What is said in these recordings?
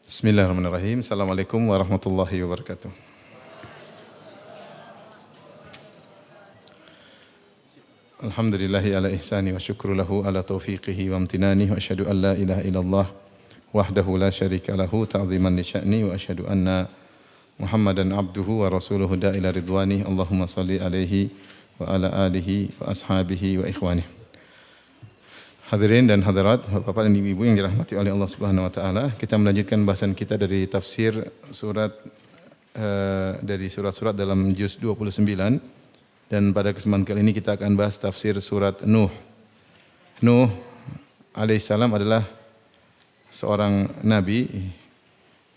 Bismillahirrahmanirrahim. Assalamualaikum warahmatullahi wabarakatuh. Alhamdulillahi ala ihsani wa syukru lahu ala taufiqihi wa amtinani wa asyhadu an la ilaha illallah wahdahu la syarika lahu ta'ziman li sya'ni wa asyhadu anna Muhammadan abduhu wa rasuluhu da'ila ridwani. Allahumma salli alaihi wa ala alihi wa ashabihi wa ikhwani. Hadirin dan hadirat, Bapak dan Ibu yang dirahmati oleh Allah Subhanahu wa taala, kita melanjutkan bahasan kita dari tafsir dari surat-surat dalam juz 29, dan pada kesempatan kali ini kita akan bahas tafsir surat Nuh. Nuh alaihissalam adalah seorang nabi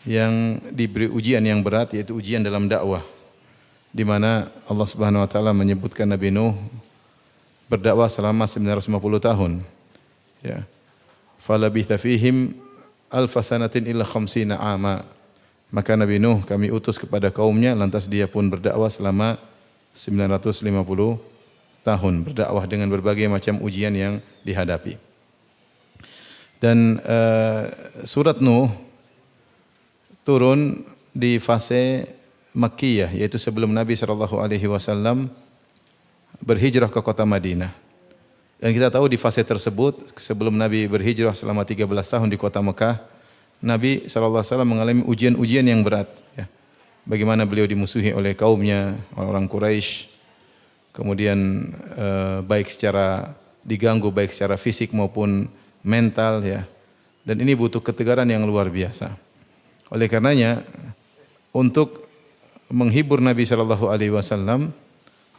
yang diberi ujian yang berat, yaitu ujian dalam dakwah, di mana Allah Subhanahu wa taala menyebutkan Nabi Nuh berdakwah selama 950 tahun. Ya. Falabitha fihim alfa sanatin illa khamsina ama. Maka Nabi Nuh kami utus kepada kaumnya, lantas dia pun berdakwah selama 950 tahun, berdakwah dengan berbagai macam ujian yang dihadapi. Dan surat Nuh turun di fase Makkiyah, yaitu sebelum Nabi SAW berhijrah ke kota Madinah. Dan kita tahu di fase tersebut, sebelum Nabi berhijrah selama 13 tahun di kota Mekah, Nabi SAW mengalami ujian-ujian yang berat. Ya. Bagaimana beliau dimusuhi oleh kaumnya, orang Quraisy, kemudian baik secara diganggu, baik secara fisik maupun mental, ya. Dan ini butuh ketegaran yang luar biasa. Oleh karenanya, untuk menghibur Nabi SAW,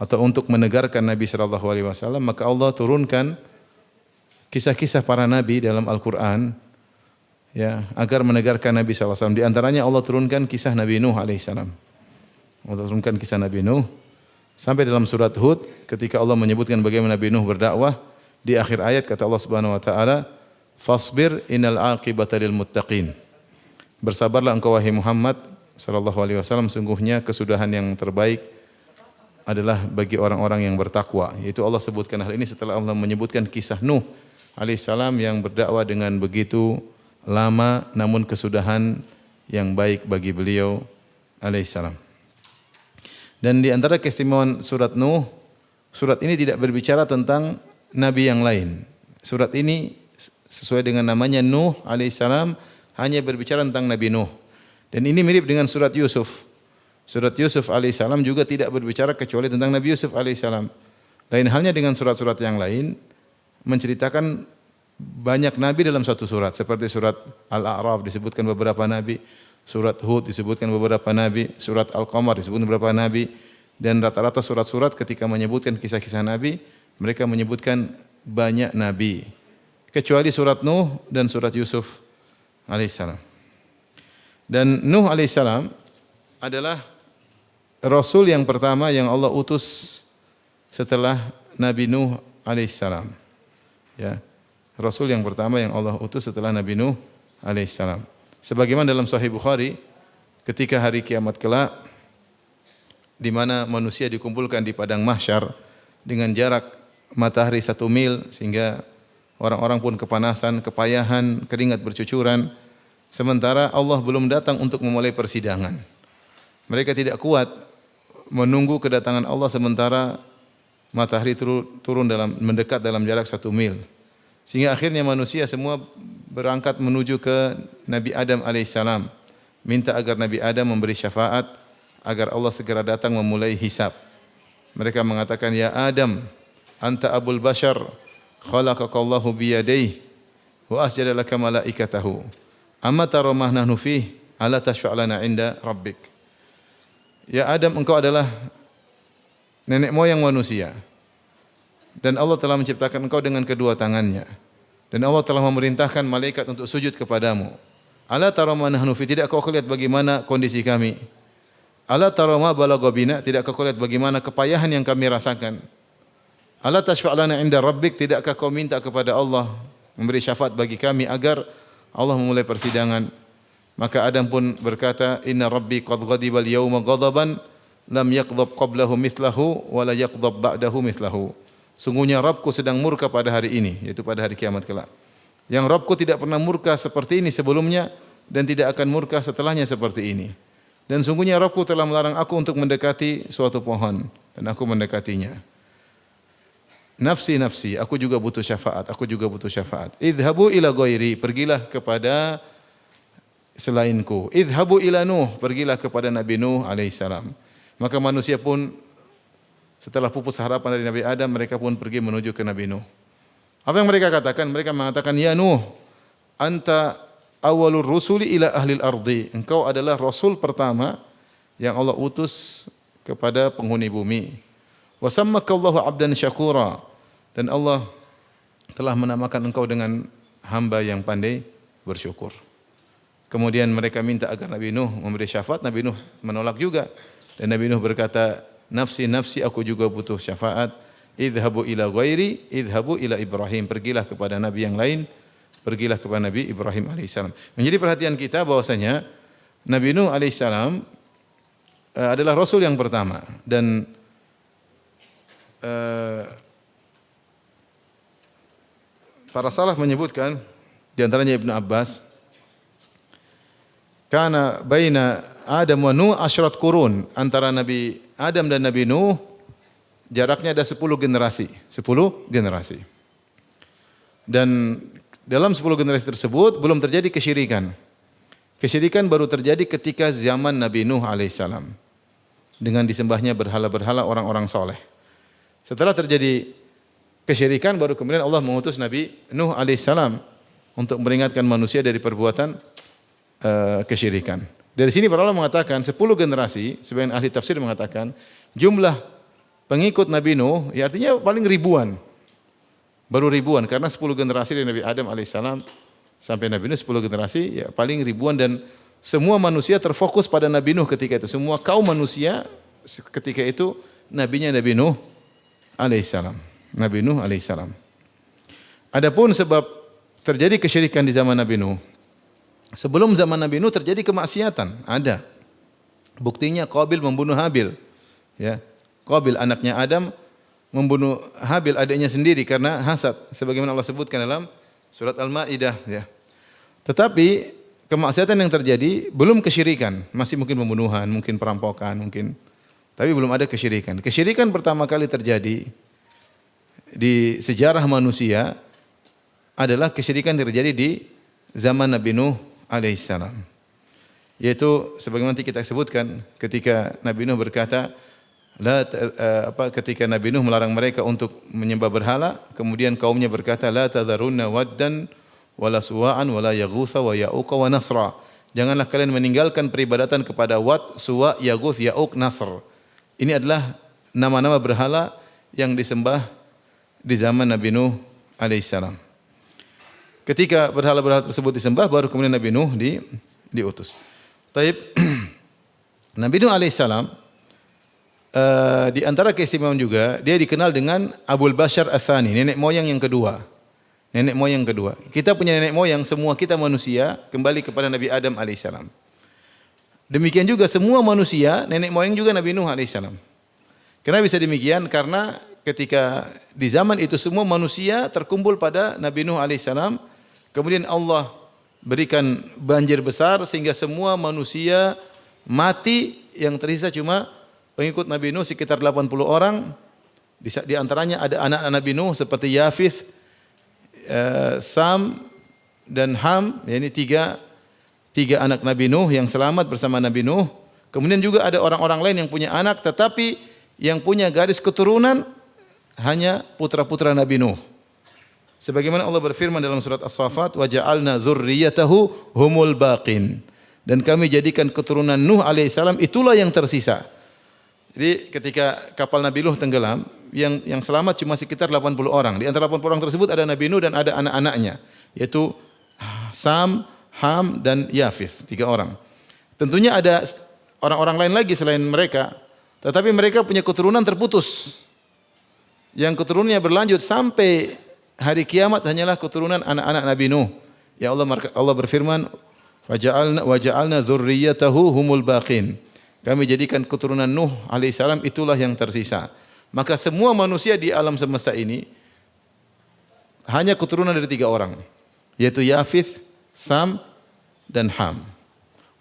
atau untuk menegarkan Nabi SAW, maka Allah turunkan kisah-kisah para nabi dalam Al-Quran, ya, agar menegarkan Nabi SAW. Di antaranya Allah turunkan kisah Nabi Nuh alaihissalam. Allah turunkan kisah Nabi Nuh sampai dalam surat Hud, ketika Allah menyebutkan bagaimana Nabi Nuh berdakwah, di akhir ayat kata Allah Subhanahu wa taala, "Fasbir innal aqibata lil muttaqin." Bersabarlah engkau wahai Muhammad sallallahu alaihi wasallam, sungguhnya kesudahan yang terbaik adalah bagi orang-orang yang bertakwa. Yaitu Allah sebutkan hal ini setelah Allah menyebutkan kisah Nuh alaihissalam yang berdakwah dengan begitu lama, namun kesudahan yang baik bagi beliau alaihissalam. Dan di antara keistimewaan surat Nuh, surat ini tidak berbicara tentang nabi yang lain. Surat ini sesuai dengan namanya Nuh alaihissalam, hanya berbicara tentang Nabi Nuh. Dan ini mirip dengan surat Yusuf. Surat Yusuf alaihissalam juga tidak berbicara kecuali tentang Nabi Yusuf alaihissalam. Lain halnya dengan surat-surat yang lain, menceritakan banyak nabi dalam satu surat. Seperti surat Al-A'raf disebutkan beberapa nabi, surat Hud disebutkan beberapa nabi, surat Al-Qamar disebutkan beberapa nabi, dan rata-rata surat-surat ketika menyebutkan kisah-kisah nabi, mereka menyebutkan banyak nabi. Kecuali surat Nuh dan surat Yusuf alaihissalam. Dan Nuh alaihissalam adalah Rasul yang pertama yang Allah utus setelah Nabi Nuh alaihissalam. Ya, Rasul yang pertama yang Allah utus setelah Nabi Nuh alaihissalam. Sebagaimana dalam Sahih Bukhari, ketika hari kiamat kelak, di mana manusia dikumpulkan di padang mahsyar dengan jarak matahari 1 mil, sehingga orang-orang pun kepanasan, kepayahan, keringat bercucuran, sementara Allah belum datang untuk memulai persidangan. Mereka tidak kuat menunggu kedatangan Allah sementara matahari mendekat dalam jarak 1 mil. Sehingga akhirnya manusia semua berangkat menuju ke Nabi Adam alaihissalam, minta agar Nabi Adam memberi syafaat agar Allah segera datang memulai hisab. Mereka mengatakan, "Ya Adam, anta abul bashar, khalaqakallahu biyadayhi wa asjada laka malaikatahu. Amma tara ma nahnu fihi, ala tashfa' lana 'inda rabbik." Ya Adam, engkau adalah nenek moyang manusia, dan Allah telah menciptakan engkau dengan kedua tangannya, dan Allah telah memerintahkan malaikat untuk sujud kepadamu. Ala tara ma nahnu fi, tidak kau lihat bagaimana kondisi kami? Ala tara ma balagha bina, tidak kau lihat bagaimana kepayahan yang kami rasakan? Ala tashfa' lana 'inda rabbik, tidakkah kau minta kepada Allah memberi syafaat bagi kami agar Allah memulai persidangan? Maka Adam pun berkata, "Inna rabbi qad ghadiba al-yawma ghadaban lam yaghdab qablahu mithlahu wa la yaghdab ba'dahu mithlahu." Sungguhnya Rabbku sedang murka pada hari ini, yaitu pada hari kiamat kelak. Yang Rabbku tidak pernah murka seperti ini sebelumnya, dan tidak akan murka setelahnya seperti ini. Dan sungguhnya Rabbku telah melarang aku untuk mendekati suatu pohon dan aku mendekatinya. Nafsi nafsi, aku juga butuh syafaat, aku juga butuh syafaat. Idhabu ila ghairi, pergilah kepada selainku. Idhabu ila Nuh, pergilah kepada Nabi Nuh alaihissalam. Maka manusia pun setelah pupus harapan dari Nabi Adam, mereka pun pergi menuju ke Nabi Nuh. Apa yang mereka katakan? Mereka mengatakan, ya Nuh, anta awalur rusuli ila ahlil ardi. Engkau adalah rasul pertama yang Allah utus kepada penghuni bumi. Wa sammakallahu abdan syakura. Dan Allah telah menamakan engkau dengan hamba yang pandai bersyukur. Kemudian mereka minta agar Nabi Nuh memberi syafaat, Nabi Nuh menolak juga. Dan Nabi Nuh berkata, nafsi nafsi, aku juga butuh syafaat. Idhabu ila ghairi, idhabu ila Ibrahim. Pergilah kepada nabi yang lain, pergilah kepada Nabi Ibrahim alaihissalam. Menjadi perhatian kita bahwasanya Nabi Nuh alaihissalam adalah rasul yang pertama dan para salaf menyebutkan di antaranya Ibnu Abbas, kana baina Adam wa Nuh asyrat qurun, antara Nabi Adam dan Nabi Nuh jaraknya ada 10 generasi, 10 generasi. Dan dalam 10 generasi tersebut belum terjadi kesyirikan. Kesyirikan baru terjadi ketika zaman Nabi Nuh alaihissalam dengan disembahnya berhala-berhala orang-orang soleh. Setelah terjadi kesyirikan baru kemudian Allah mengutus Nabi Nuh alaihissalam untuk memperingatkan manusia dari perbuatan kesyirikan. Dari sini para ulama mengatakan 10 generasi, sebagian ahli tafsir mengatakan jumlah pengikut Nabi Nuh, ya artinya paling ribuan. Baru ribuan, karena 10 generasi dari Nabi Adam alaihissalam sampai Nabi Nuh 10 generasi, ya paling ribuan, dan semua manusia terfokus pada Nabi Nuh ketika itu. Semua kaum manusia ketika itu nabinya Nabi Nuh alaihissalam. Nabi Nuh alaihissalam. Adapun sebab terjadi kesyirikan di zaman Nabi Nuh, sebelum zaman Nabi Nuh terjadi kemaksiatan, ada. Buktinya Qabil membunuh Habil. Ya. Qabil anaknya Adam membunuh Habil adiknya sendiri karena hasad, sebagaimana Allah sebutkan dalam surat Al-Maidah, ya. Tetapi kemaksiatan yang terjadi belum kesyirikan, masih mungkin pembunuhan, mungkin perampokan, mungkin, tapi belum ada kesyirikan. Kesyirikan pertama kali terjadi di sejarah manusia adalah kesyirikan yang terjadi di zaman Nabi Nuh alaihissalam. Yaitu sebagaimana nanti kita sebutkan ketika Nabi Nuh berkata, ketika Nabi Nuh melarang mereka untuk menyembah berhala, kemudian kaumnya berkata, la tadharunna waddan wala suwa'an wala yaghutha wa ya'uqa wa nasra. Janganlah kalian meninggalkan peribadatan kepada Wad, Suwa, Yaguth, Ya'uq, Nasr. Ini adalah nama-nama berhala yang disembah di zaman Nabi Nuh alaihissalam. Ketika berhala-berhala tersebut disembah, baru kemudian Nabi Nuh diutus. Taib, Nabi Nuh alaihissalam di antara keistimewaan juga, dia dikenal dengan Abul Bashar Ats-Tsani, nenek moyang yang kedua. Nenek moyang kedua. Kita punya nenek moyang, semua kita manusia kembali kepada Nabi Adam alaihissalam. Demikian juga semua manusia, nenek moyang juga Nabi Nuh alaihissalam. Kenapa bisa demikian? Karena ketika di zaman itu semua manusia terkumpul pada Nabi Nuh alaihissalam, kemudian Allah berikan banjir besar sehingga semua manusia mati, yang tersisa cuma pengikut Nabi Nuh sekitar 80 orang. Di antaranya ada anak-anak Nabi Nuh seperti Yafith, Sam dan Ham, yakni tiga anak Nabi Nuh yang selamat bersama Nabi Nuh. Kemudian juga ada orang-orang lain yang punya anak, tetapi yang punya garis keturunan hanya putra-putra Nabi Nuh. Sebagaimana Allah berfirman dalam surat As-Saffat, wa ja'alna dzurriyyatahu humul baqin. Dan kami jadikan keturunan Nuh alaihissalam itulah yang tersisa. Jadi ketika kapal Nabi Nuh tenggelam, yang selamat cuma sekitar 80 orang. Di antara 80 orang tersebut ada Nabi Nuh dan ada anak-anaknya, yaitu Sam, Ham dan Yafith, 3 orang. Tentunya ada orang-orang lain lagi selain mereka, tetapi mereka punya keturunan terputus. Yang keturunannya berlanjut sampai hari kiamat hanyalah keturunan anak-anak Nabi Nuh. Ya Allah berfirman, wa ja'alna dzurriyyatahu humul baqin. Kami jadikan keturunan Nuh alaihissalam itulah yang tersisa. Maka semua manusia di alam semesta ini hanya keturunan dari 3 orang, yaitu Yafith, Sam dan Ham.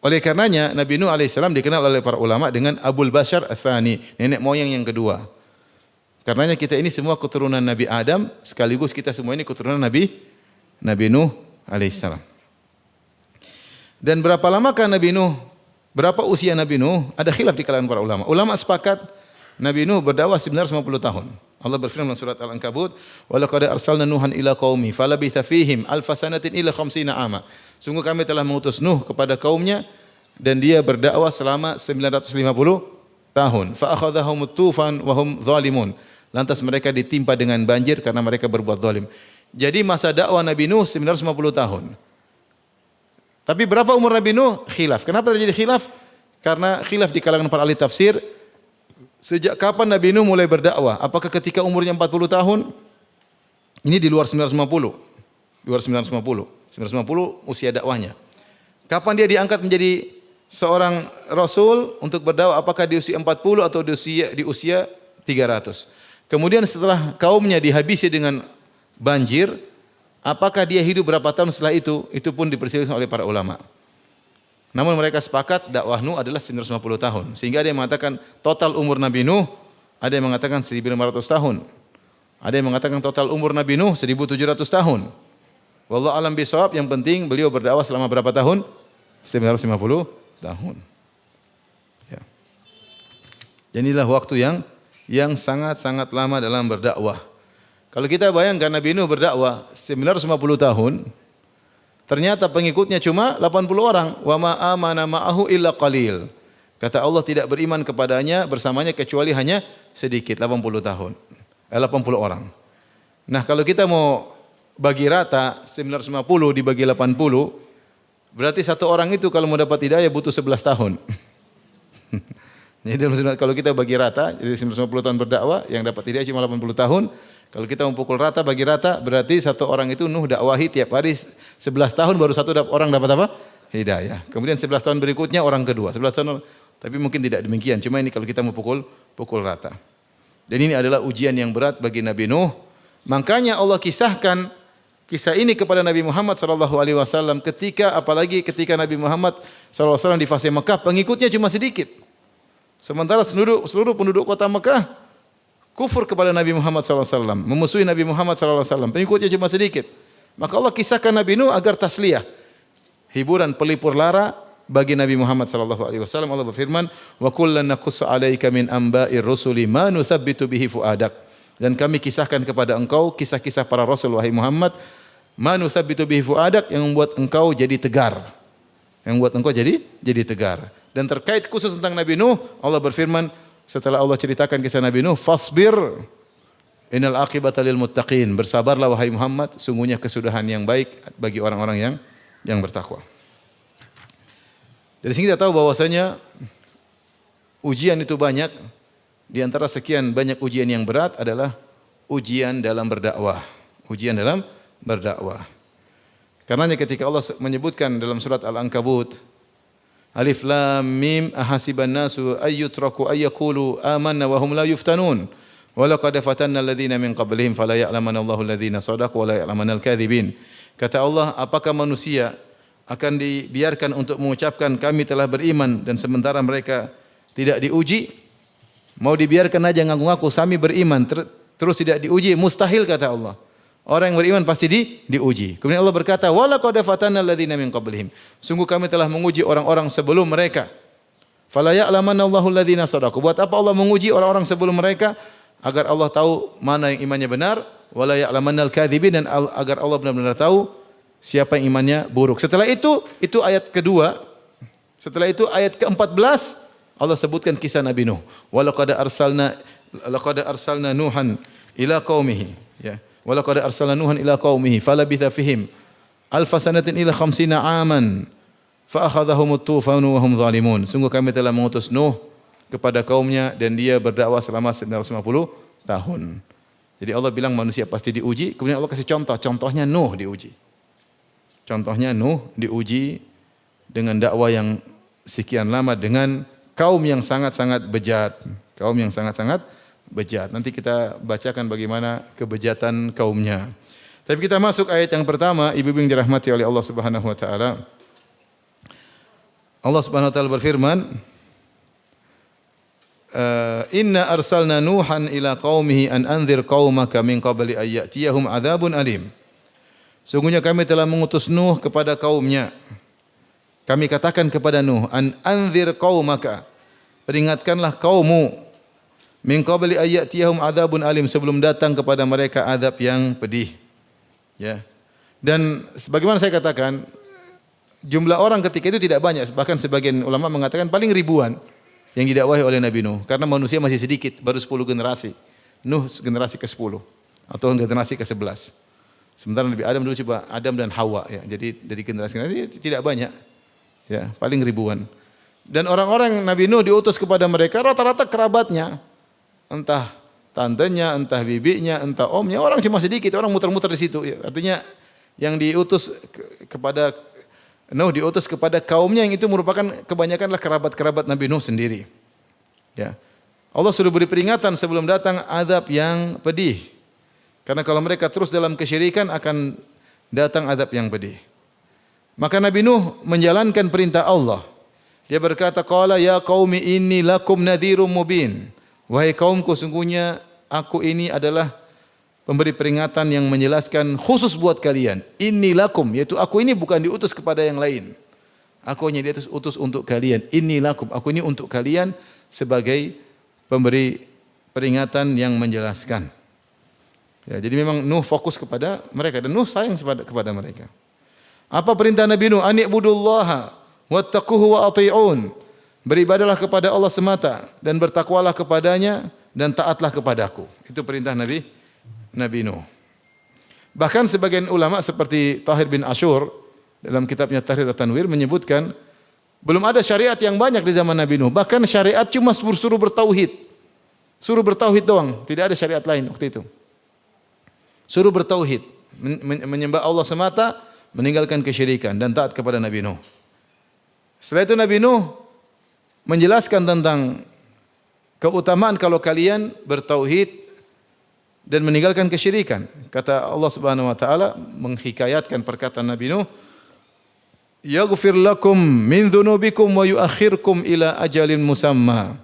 Oleh karenanya Nabi Nuh alaihissalam dikenal oleh para ulama dengan Abul Bashar Ats-Tsani, nenek moyang yang kedua. Karenanya kita ini semua keturunan Nabi Adam, sekaligus kita semua ini keturunan Nabi Nuh alaihissalam. Dan berapa lamakah Nabi Nuh? Berapa usia Nabi Nuh? Ada khilaf di kalangan para ulama. Ulama sepakat Nabi Nuh berdakwah 950 tahun. Allah berfirman dalam surat Al-Ankabut, "Wa laqad arsalna Nuhan ila qaumi falabitha fihim alfa sanatin ila khamsina ama." Sungguh kami telah mengutus Nuh kepada kaumnya dan dia berdakwah selama 950 tahun. Fa akhadhahumut tufan wa hum zalimun. Lantas mereka ditimpa dengan banjir karena mereka berbuat zalim. Jadi masa dakwah Nabi Nuh 950 tahun. Tapi berapa umur Nabi Nuh? Khilaf. Kenapa terjadi khilaf? Karena khilaf di kalangan para ahli tafsir. Sejak kapan Nabi Nuh mulai berdakwah? Apakah ketika umurnya 40 tahun? Ini di luar 950. Di luar 950. 950 usia dakwahnya. Kapan dia diangkat menjadi seorang rasul untuk berdakwah? Apakah di usia 40 atau di usia 300? Kemudian setelah kaumnya dihabisi dengan banjir, apakah dia hidup berapa tahun setelah itu? Itu pun diperselisihkan oleh para ulama. Namun mereka sepakat dakwah Nuh adalah 950 tahun. Sehingga ada yang mengatakan total umur Nabi Nuh, ada yang mengatakan 1500 tahun. Ada yang mengatakan total umur Nabi Nuh 1700 tahun. Wallahu alam bisawab, yang penting beliau berdakwah selama berapa tahun? 950 tahun. Ya. Dan inilah waktu yang sangat-sangat lama dalam berdakwah. Kalau kita bayangkan Nabi Nuh berdakwah 950 tahun, ternyata pengikutnya cuma 80 orang. Wa ma amana ma'ahu illa qalil. Kata Allah tidak beriman kepadanya bersamanya kecuali hanya sedikit, 80 tahun. 80 orang. Nah, kalau kita mau bagi rata 950 dibagi 80, berarti satu orang itu kalau mau dapat hidayah butuh 11 tahun. Jadi kalau kita bagi rata, jadi 950 tahun berdakwah, yang dapat hidayah cuma 80 tahun. Kalau kita memukul rata, bagi rata, berarti satu orang itu Nuh dakwahi tiap hari 11 tahun baru satu orang dapat apa? Hidayah. Kemudian 11 tahun berikutnya orang kedua. 11 tahun, tapi mungkin tidak demikian. Cuma ini kalau kita mau pukul rata. Dan ini adalah ujian yang berat bagi Nabi Nuh. Makanya Allah kisahkan kisah ini kepada Nabi Muhammad SAW apalagi ketika Nabi Muhammad SAW di fase Mekah, pengikutnya cuma sedikit. Sementara seluruh penduduk kota Mekah kufur kepada Nabi Muhammad SAW, memusuhi Nabi Muhammad SAW, pengikutnya cuma sedikit. Maka Allah kisahkan Nabi Nuh agar tasliyah, hiburan pelipur lara bagi Nabi Muhammad SAW. Allah berfirman, wa kullan naqussu 'alaika min amba'ir rusuli ma nuthabbitu bihi fuadak. Dan kami kisahkan kepada engkau kisah-kisah para rasul wahai Muhammad, ma nuthabbitu bihi fuadak, yang membuat engkau jadi tegar. Yang membuat engkau jadi tegar. Dan terkait khusus tentang Nabi Nuh, Allah berfirman setelah Allah ceritakan kisah Nabi Nuh, fasbir innal aqibata lil muttaqin. Bersabarlah wahai Muhammad, sungguhnya kesudahan yang baik bagi orang-orang yang bertakwa. Dari sini kita tahu bahwasanya ujian itu banyak. Di antara sekian banyak ujian yang berat adalah ujian dalam berdakwah. Ujian dalam berdakwah. Karenanya ketika Allah menyebutkan dalam surat Al-Ankabut, Alif Lam Mim ahasiban nasu ayyutraku ayyaqulu amanna wa hum la yuftanun wa laqad fatanna alladhina min qablihim fala ya'lamanna Allahu alladhina shadaqu wa la ya'lamanna al-kadhibin. Kata Allah, apakah manusia akan dibiarkan untuk mengucapkan kami telah beriman dan sementara mereka tidak diuji? Mau dibiarkan aja ngaku-ngaku kami beriman terus tidak diuji? Mustahil, kata Allah. Orang yang beriman pasti diuji. Kemudian Allah berkata, wa laqad fatanna alladhina min qablihim. Sungguh kami telah menguji orang-orang sebelum mereka. Fala ya'lamanna Allahu alladhina shadaqu. Buat apa Allah menguji orang-orang sebelum mereka? Agar Allah tahu mana yang imannya benar, wa la ya'lamanna al-kadzibin, dan agar Allah benar-benar tahu siapa yang imannya buruk. Setelah itu ayat kedua. Setelah itu ayat ke-14 Allah sebutkan kisah Nabi Nuh. Wa laqad arsalna Nuhan ila qaumihi. Ya. Wa laqad arsalna Nuhan ila qaumihi falabitha fihim alfa sanatin ila khamsina aman fa akhadhahumut tufanu wa hum zalimun. Sungguh kami telah mengutus Nuh kepada kaumnya dan dia berdakwah selama 950 tahun. Jadi Allah bilang manusia pasti diuji, kemudian Allah kasih contohnya Nuh diuji. Contohnya Nuh diuji dengan dakwah yang sekian lama dengan kaum yang sangat-sangat bejat. Kaum yang sangat-sangat bejat. Nanti kita bacakan bagaimana kebejatan kaumnya. Tapi kita masuk ayat yang pertama, ibu-ibu yang dirahmati oleh Allah Subhanahu wa taala. Allah Subhanahu wa taala berfirman, Inna arsalna Nuhan ila qaumihi an anzir qaumaka min qabli an ya'tiyahum adzabun alim. Sungguhnya kami telah mengutus Nuh kepada kaumnya. Kami katakan kepada Nuh, an anzir qaumaka, peringatkanlah kaummu, min qabli an ya'tiyahum adzabun alim, sebelum datang kepada mereka azab yang pedih. Ya. Dan sebagaimana saya katakan, jumlah orang ketika itu tidak banyak, bahkan sebagian ulama mengatakan paling ribuan yang didakwahi oleh Nabi Nuh, karena manusia masih sedikit, baru 10 generasi. Nuh generasi ke-10 atau generasi ke-11. Sementara Nabi Adam dulu coba Adam dan Hawa, ya. Jadi dari generasi-generasi tidak banyak. Ya, paling ribuan. Dan orang-orang yang Nabi Nuh diutus kepada mereka rata-rata kerabatnya. Entah tantenya, entah bibinya, entah omnya, orang cuma sedikit, orang muter-muter di situ, ya. Artinya yang diutus kepada Nuh diutus kepada kaumnya yang itu merupakan kebanyakanlah kerabat-kerabat Nabi Nuh sendiri. Ya. Allah sudah beri peringatan sebelum datang azab yang pedih. Karena kalau mereka terus dalam kesyirikan akan datang azab yang pedih. Maka Nabi Nuh menjalankan perintah Allah. Dia berkata, "Qala ya qaumi inni lakum nadhirum mubin." Wahai kaumku, sungguhnya aku ini adalah pemberi peringatan yang menjelaskan khusus buat kalian. Inni lakum, yaitu aku ini bukan diutus kepada yang lain. Aku hanya diutus untuk kalian. Inni lakum, aku ini untuk kalian sebagai pemberi peringatan yang menjelaskan. Ya, jadi memang Nuh fokus kepada mereka dan Nuh sayang kepada mereka. Apa perintah Nabi Nuh? Ani'budullaha wattaquhu wa ati'un. Beribadalah kepada Allah semata dan bertakwalah kepadanya dan taatlah kepadaku. Itu perintah Nabi Nuh. Bahkan sebagian ulama seperti Tahir bin Ashur dalam kitabnya Tahrir at-Tanwir menyebutkan belum ada syariat yang banyak di zaman Nabi Nuh. Bahkan syariat cuma suruh bertauhid. Suruh bertauhid doang, tidak ada syariat lain waktu itu. Suruh bertauhid, menyembah Allah semata, meninggalkan kesyirikan dan taat kepada Nabi Nuh. Setelah itu Nabi Nuh menjelaskan tentang keutamaan kalau kalian bertauhid dan meninggalkan kesyirikan. Kata Allah Subhanahu wa taala menghikayatkan perkataan Nabi Nuh, "Yaghfir lakum min dzunubikum wa yuakhirkum ila ajalin musamma.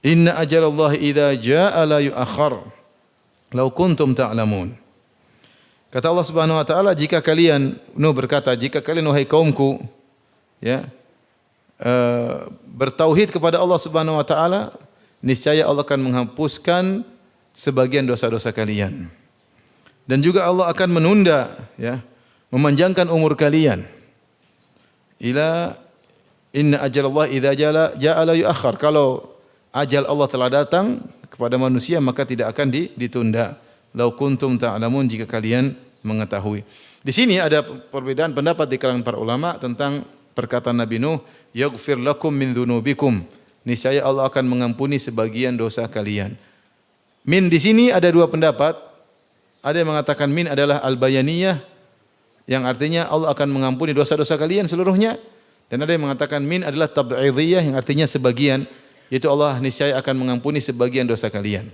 Inna ajalallahi idza jaa la yuakhkhar. Lau kuntum ta'lamun." Kata Allah Subhanahu wa taala, jika kalian, Nuh berkata, jika kalian wahai kaumku, ya, bertauhid kepada Allah Subhanahu wa taala, niscaya Allah akan menghapuskan sebagian dosa-dosa kalian. Dan juga Allah akan menunda, ya, memanjangkan umur kalian. Ila inna ajalallahi idza jaa la yuakhkhar. Kalau ajal Allah telah datang kepada manusia maka tidak akan ditunda. Lau kuntum ta'lamun, jika kalian mengetahui. Di sini ada perbedaan pendapat di kalangan para ulama tentang perkataan Nabi Nuh, yaghfir lakum min dzunubikum. Niscaya Allah akan mengampuni sebagian dosa kalian. Min di sini ada dua pendapat. Ada yang mengatakan min adalah al-bayaniyah yang artinya Allah akan mengampuni dosa-dosa kalian seluruhnya, dan ada yang mengatakan min adalah tab'idiyah yang artinya sebagian, yaitu Allah niscaya akan mengampuni sebagian dosa kalian.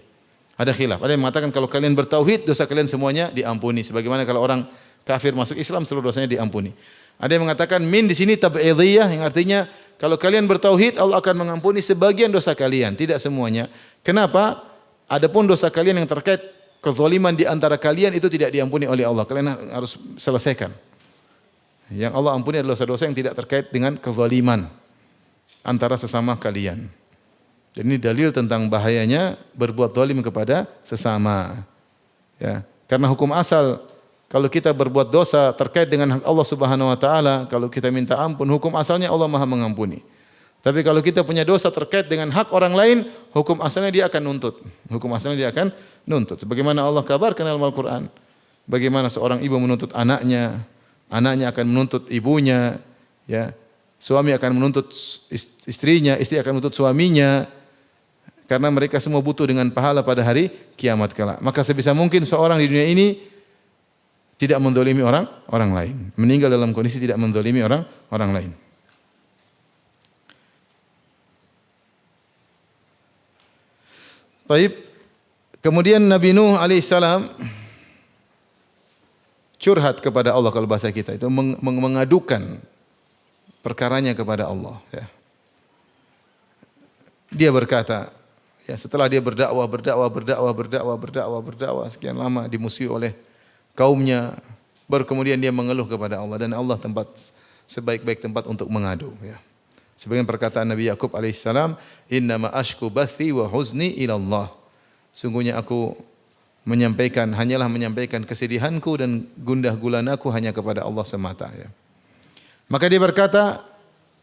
Ada khilaf. Ada yang mengatakan kalau kalian bertauhid, dosa kalian semuanya diampuni. Sebagaimana kalau orang kafir masuk Islam, seluruh dosanya diampuni. Ada yang mengatakan min di sini tab'idiyah yang artinya kalau kalian bertauhid, Allah akan mengampuni sebagian dosa kalian, tidak semuanya. Kenapa? Adapun dosa kalian yang terkait kezaliman di antara kalian itu tidak diampuni oleh Allah. Kalian harus selesaikan. Yang Allah ampuni adalah dosa-dosa yang tidak terkait dengan kezaliman antara sesama kalian. Dan ini dalil tentang bahayanya berbuat zalim kepada sesama. Ya, karena hukum asal kalau kita berbuat dosa terkait dengan hak Allah Subhanahu wa taala, kalau kita minta ampun, hukum asalnya Allah Maha mengampuni. Tapi kalau kita punya dosa terkait dengan hak orang lain, hukum asalnya dia akan nuntut. Hukum asalnya dia akan nuntut. Sebagaimana Allah kabarkan dalam Al-Qur'an, bagaimana seorang ibu menuntut anaknya, anaknya akan menuntut ibunya, ya. Suami akan menuntut istrinya, istri akan menuntut suaminya. Karena mereka semua butuh dengan pahala pada hari kiamat kelak. Maka sebisa mungkin seorang di dunia ini tidak mendolimi orang lain. Meninggal dalam kondisi tidak mendolimi orang lain. Taib. Kemudian Nabi Nuh alaihissalam curhat kepada Allah kalau bahasa kita itu mengadukan perkaranya kepada Allah. Ya. Dia berkata, ya setelah dia berdakwah sekian lama dimusuhi oleh kaumnya, baru kemudian dia mengeluh kepada Allah dan Allah tempat sebaik-baik tempat untuk mengadu. Ya. Sebagian perkataan Nabi Yakub alaihissalam, innama ashku bathi wa huzni ila Allah. Sungguhnya aku hanyalah menyampaikan kesedihanku dan gundah gulanaku hanya kepada Allah semata. Ya. Maka dia berkata,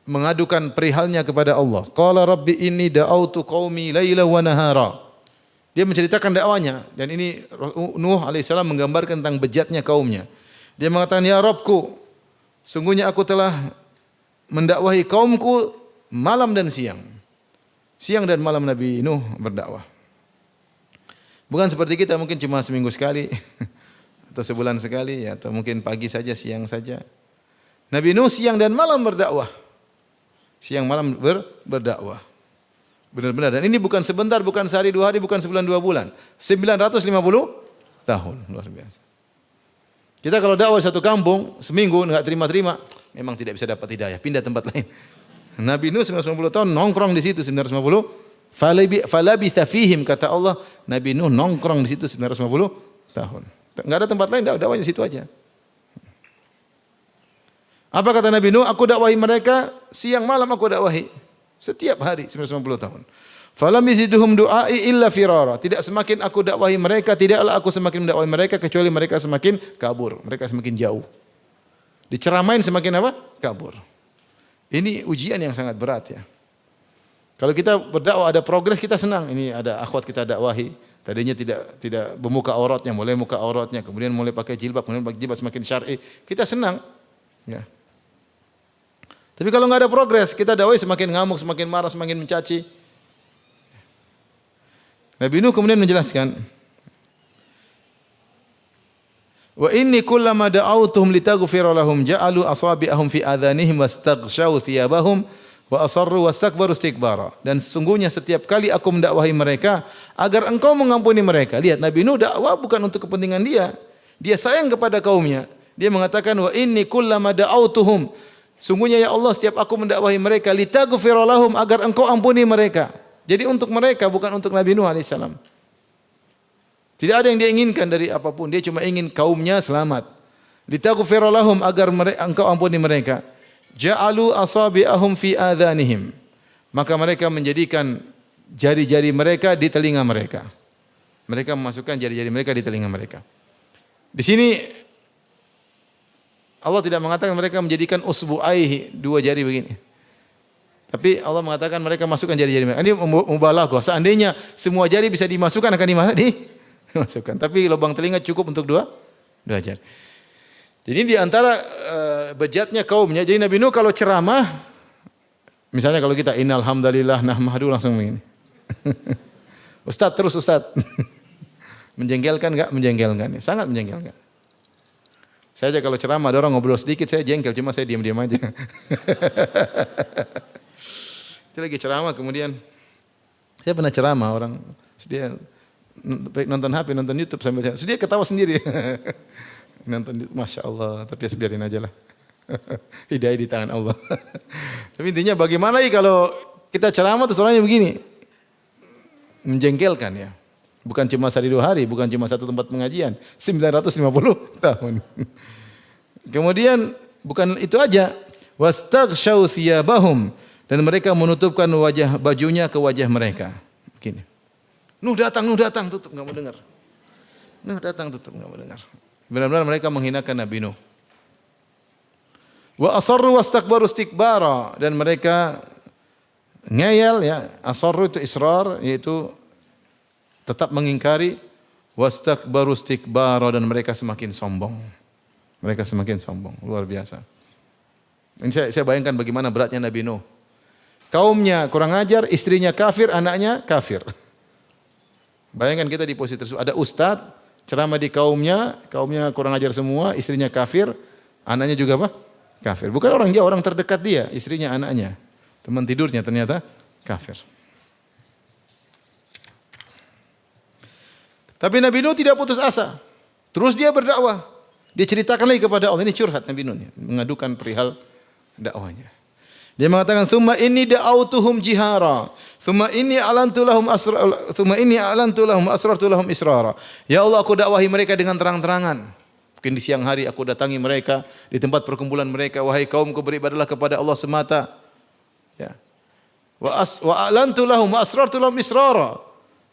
mengadukan perihalnya kepada Allah. Qala rabbi inni da'autu qaumi laila wa nahara. Dia menceritakan dakwanya dan ini Nuh alaihissalam menggambarkan tentang bejatnya kaumnya. Dia mengatakan, ya Rabbku, sungguhnya aku telah mendakwahi kaumku malam dan siang. Siang dan malam Nabi Nuh berdakwah. Bukan seperti kita mungkin cuma seminggu sekali atau sebulan sekali ya, atau mungkin pagi saja, siang saja. Nabi Nuh siang dan malam berdakwah. Siang malam berdakwah. Benar-benar. Dan ini bukan sebentar, bukan sehari, 2 hari, bukan sebulan, 2 bulan. 950 tahun. Luar biasa. Kita kalau dakwah di satu kampung, seminggu enggak terima-terima, memang tidak bisa dapat hidayah, pindah tempat lain. Nabi Nuh 950 tahun nongkrong di situ 950. Falabitha fihim, kata Allah, Nabi Nuh nongkrong di situ 950 tahun. Enggak ada tempat lain, dakwahnya situ aja. Apa kata Nabi Nuh? Aku dakwahi mereka siang malam, aku dakwahi setiap hari 950 tahun. Falam yaziduhum du'ai illa firara. Tidak semakin aku dakwahi mereka, tidaklah aku semakin mendakwahi mereka kecuali mereka semakin kabur, mereka semakin jauh. Diceramain semakin apa? Kabur. Ini ujian yang sangat berat ya. Kalau kita berdakwah ada progres, kita senang. Ini ada akhwat kita dakwahi, tadinya tidak bermuka auratnya, mulai muka auratnya, kemudian mulai pakai jilbab, kemudian pakai jilbab semakin syar'i, kita senang. Ya. Tapi kalau nggak ada progres, kita dakwahi semakin ngamuk, semakin marah, semakin mencaci. Nabi Nuh kemudian menjelaskan, wa inni kullama da'awtuhum litaghfira lahum ja'alu asabi'ahum fi adhanihim wastaghshaw thiyabahum wa asarru wastakbaru istikbara. Dan sesungguhnya setiap kali aku mendakwahi mereka agar engkau mengampuni mereka. Lihat, Nabi Nuh dakwah bukan untuk kepentingan dia. Dia sayang kepada kaumnya. Dia mengatakan, wa inni kullama da'awtuhum, sungguhnya ya Allah setiap aku mendakwahi mereka litaghfira lahum, agar engkau ampuni mereka. Jadi untuk mereka, bukan untuk Nabi Nuh alaihissalam. Tidak ada yang dia inginkan dari apapun, dia cuma ingin kaumnya selamat. Litaghfira lahum, agar engkau ampuni mereka. Ja'alu asabi'ahum fi adhanihim, maka mereka menjadikan jari-jari mereka di telinga mereka. Mereka memasukkan jari-jari mereka di telinga mereka. Di sini Allah tidak mengatakan mereka menjadikan usbu'aihi, 2 jari begini. Tapi Allah mengatakan mereka masukkan jari-jari mereka. Ini mubalaghah. Seandainya semua jari bisa dimasukkan, akan dimasukkan. Tapi lubang telinga cukup untuk 2 jari. Jadi di antara bejatnya kaumnya, jadi Nabi Nuh kalau ceramah, misalnya kalau kita innal hamdalillah nahmadu langsung begini. Ustaz terus Ustaz. Menjengkelkan enggak? Menjengkelkan. Sangat menjengkelkan. Saya aja kalau ceramah ada orang ngobrol sedikit saya jengkel, cuma saya diam-diam aja. Itu lagi ceramah kemudian saya pernah ceramah, orang dia nonton HP, nonton YouTube sambil dia ketawa sendiri. Nonton, Masya Allah, tapi ya biarin aja lah. Hidayah di tangan Allah. Tapi intinya bagaimana kalau kita ceramah terus orangnya begini, menjengkelkan ya. Bukan cuma sehari 2 hari, bukan cuma satu tempat pengajian, 950 tahun. Kemudian bukan itu aja, wastaghshaw thiyabahum, dan mereka menutupkan bajunya ke wajah mereka. Begini. Nuh datang, tutup, enggak mau dengar. Nuh datang, tutup, enggak mau dengar. Benar-benar mereka menghinakan Nabi Nuh. Wa asarru wastakbaru istikbara, dan mereka ngeyel ya. Asarru itu israr, yaitu tetap mengingkari, wastakbaru istikbara, dan mereka semakin sombong. Mereka semakin sombong, luar biasa. Ini saya bayangkan bagaimana beratnya Nabi Nuh. Kaumnya kurang ajar, istrinya kafir, anaknya kafir. Bayangkan kita di posisi tersebut, ada ustadz ceramah di kaumnya kurang ajar semua, istrinya kafir, anaknya juga apa? Kafir. Bukan orang jauh, orang terdekat dia, istrinya, anaknya. Teman tidurnya ternyata kafir. Tapi Nabi Nuh tidak putus asa. Terus dia berdakwah. Dia ceritakan lagi kepada Allah, ini curhat Nabi Nuh, mengadukan perihal dakwahnya. Dia mengatakan summa inni da'autuhum jihara, summa inni a'lantu lahum asrartu lahum israra. Ya Allah, aku dakwahi mereka dengan terang-terangan. Mungkin di siang hari aku datangi mereka di tempat perkumpulan mereka, wahai kaumku beribadahlah kepada Allah semata. Ya. Wa a'lantu lahum asrartu lahum israra.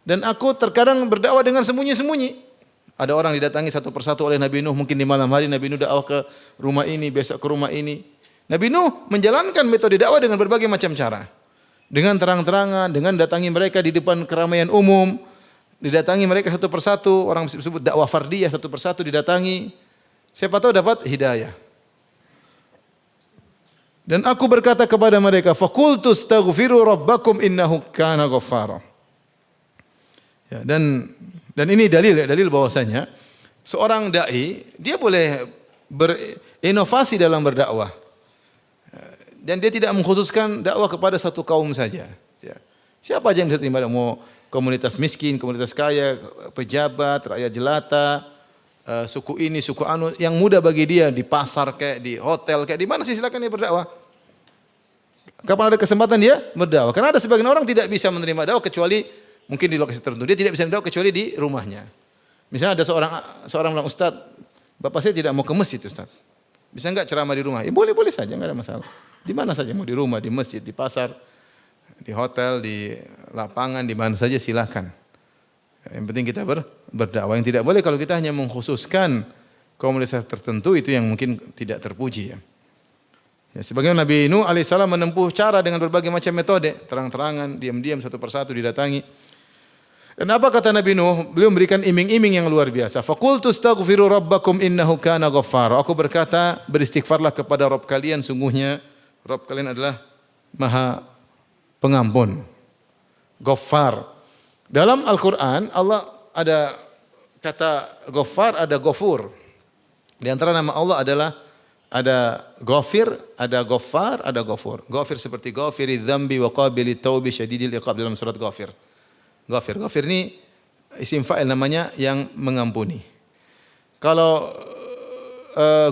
Dan aku terkadang berdakwah dengan sembunyi-sembunyi. Ada orang didatangi satu persatu oleh Nabi Nuh, mungkin di malam hari Nabi Nuh dakwah ke rumah ini, besok ke rumah ini. Nabi Nuh menjalankan metode dakwah dengan berbagai macam cara. Dengan terang-terangan, dengan datangi mereka di depan keramaian umum, didatangi mereka satu persatu, orang disebut dakwah fardiyah, satu persatu didatangi. Siapa tahu dapat hidayah. Dan aku berkata kepada mereka, faqultu astaghfiru rabbakum innahu kana ghaffara. Ya, dan ini dalil bahwasanya seorang dai dia boleh berinovasi dalam berdakwah. Dan dia tidak mengkhususkan dakwah kepada satu kaum saja. Ya. Siapa aja yang bisa terima, mau komunitas miskin, komunitas kaya, pejabat, rakyat jelata, suku ini, suku anu, yang mudah bagi dia di pasar kayak di hotel kayak di mana sih, silakan dia berdakwah. Kapan ada kesempatan dia berdakwah. Karena ada sebagian orang tidak bisa menerima dakwah kecuali mungkin di lokasi tertentu. Dia tidak bisa berdakwah kecuali di rumahnya. Misalnya ada seorang bilang, Ustaz, bapak saya tidak mau ke masjid, Ustaz. Bisa enggak ceramah di rumah? Ya boleh saja, enggak ada masalah. Di mana saja, mau di rumah, di masjid, di pasar, di hotel, di lapangan, di mana saja silakan. Yang penting kita berdakwah. Yang tidak boleh kalau kita hanya mengkhususkan komunitas tertentu, itu yang mungkin tidak terpuji ya. Ya, sebagaimana Nabi Nuh alaihissalam menempuh cara dengan berbagai macam metode, terang-terangan, diam-diam satu persatu didatangi. Dan apa kata Nabi Nuh? Beliau memberikan iming-iming yang luar biasa. Faqultu astaghfiru rabbakum innahu kana ghaffara. Aku berkata, beristighfarlah kepada Rabb kalian, sungguhnya Rabb kalian adalah Maha Pengampun. Ghaffar. Dalam Al-Qur'an Allah ada kata Ghaffar, ada Ghafur. Di antara nama Allah adalah ada Ghafir, ada Ghaffar, ada Ghafur. Ghafir seperti Ghafiri dzambi wa qabilit taubi syadidil iqab dalam surat Ghafir. Ghafir ini isim fa'il namanya yang mengampuni. Kalau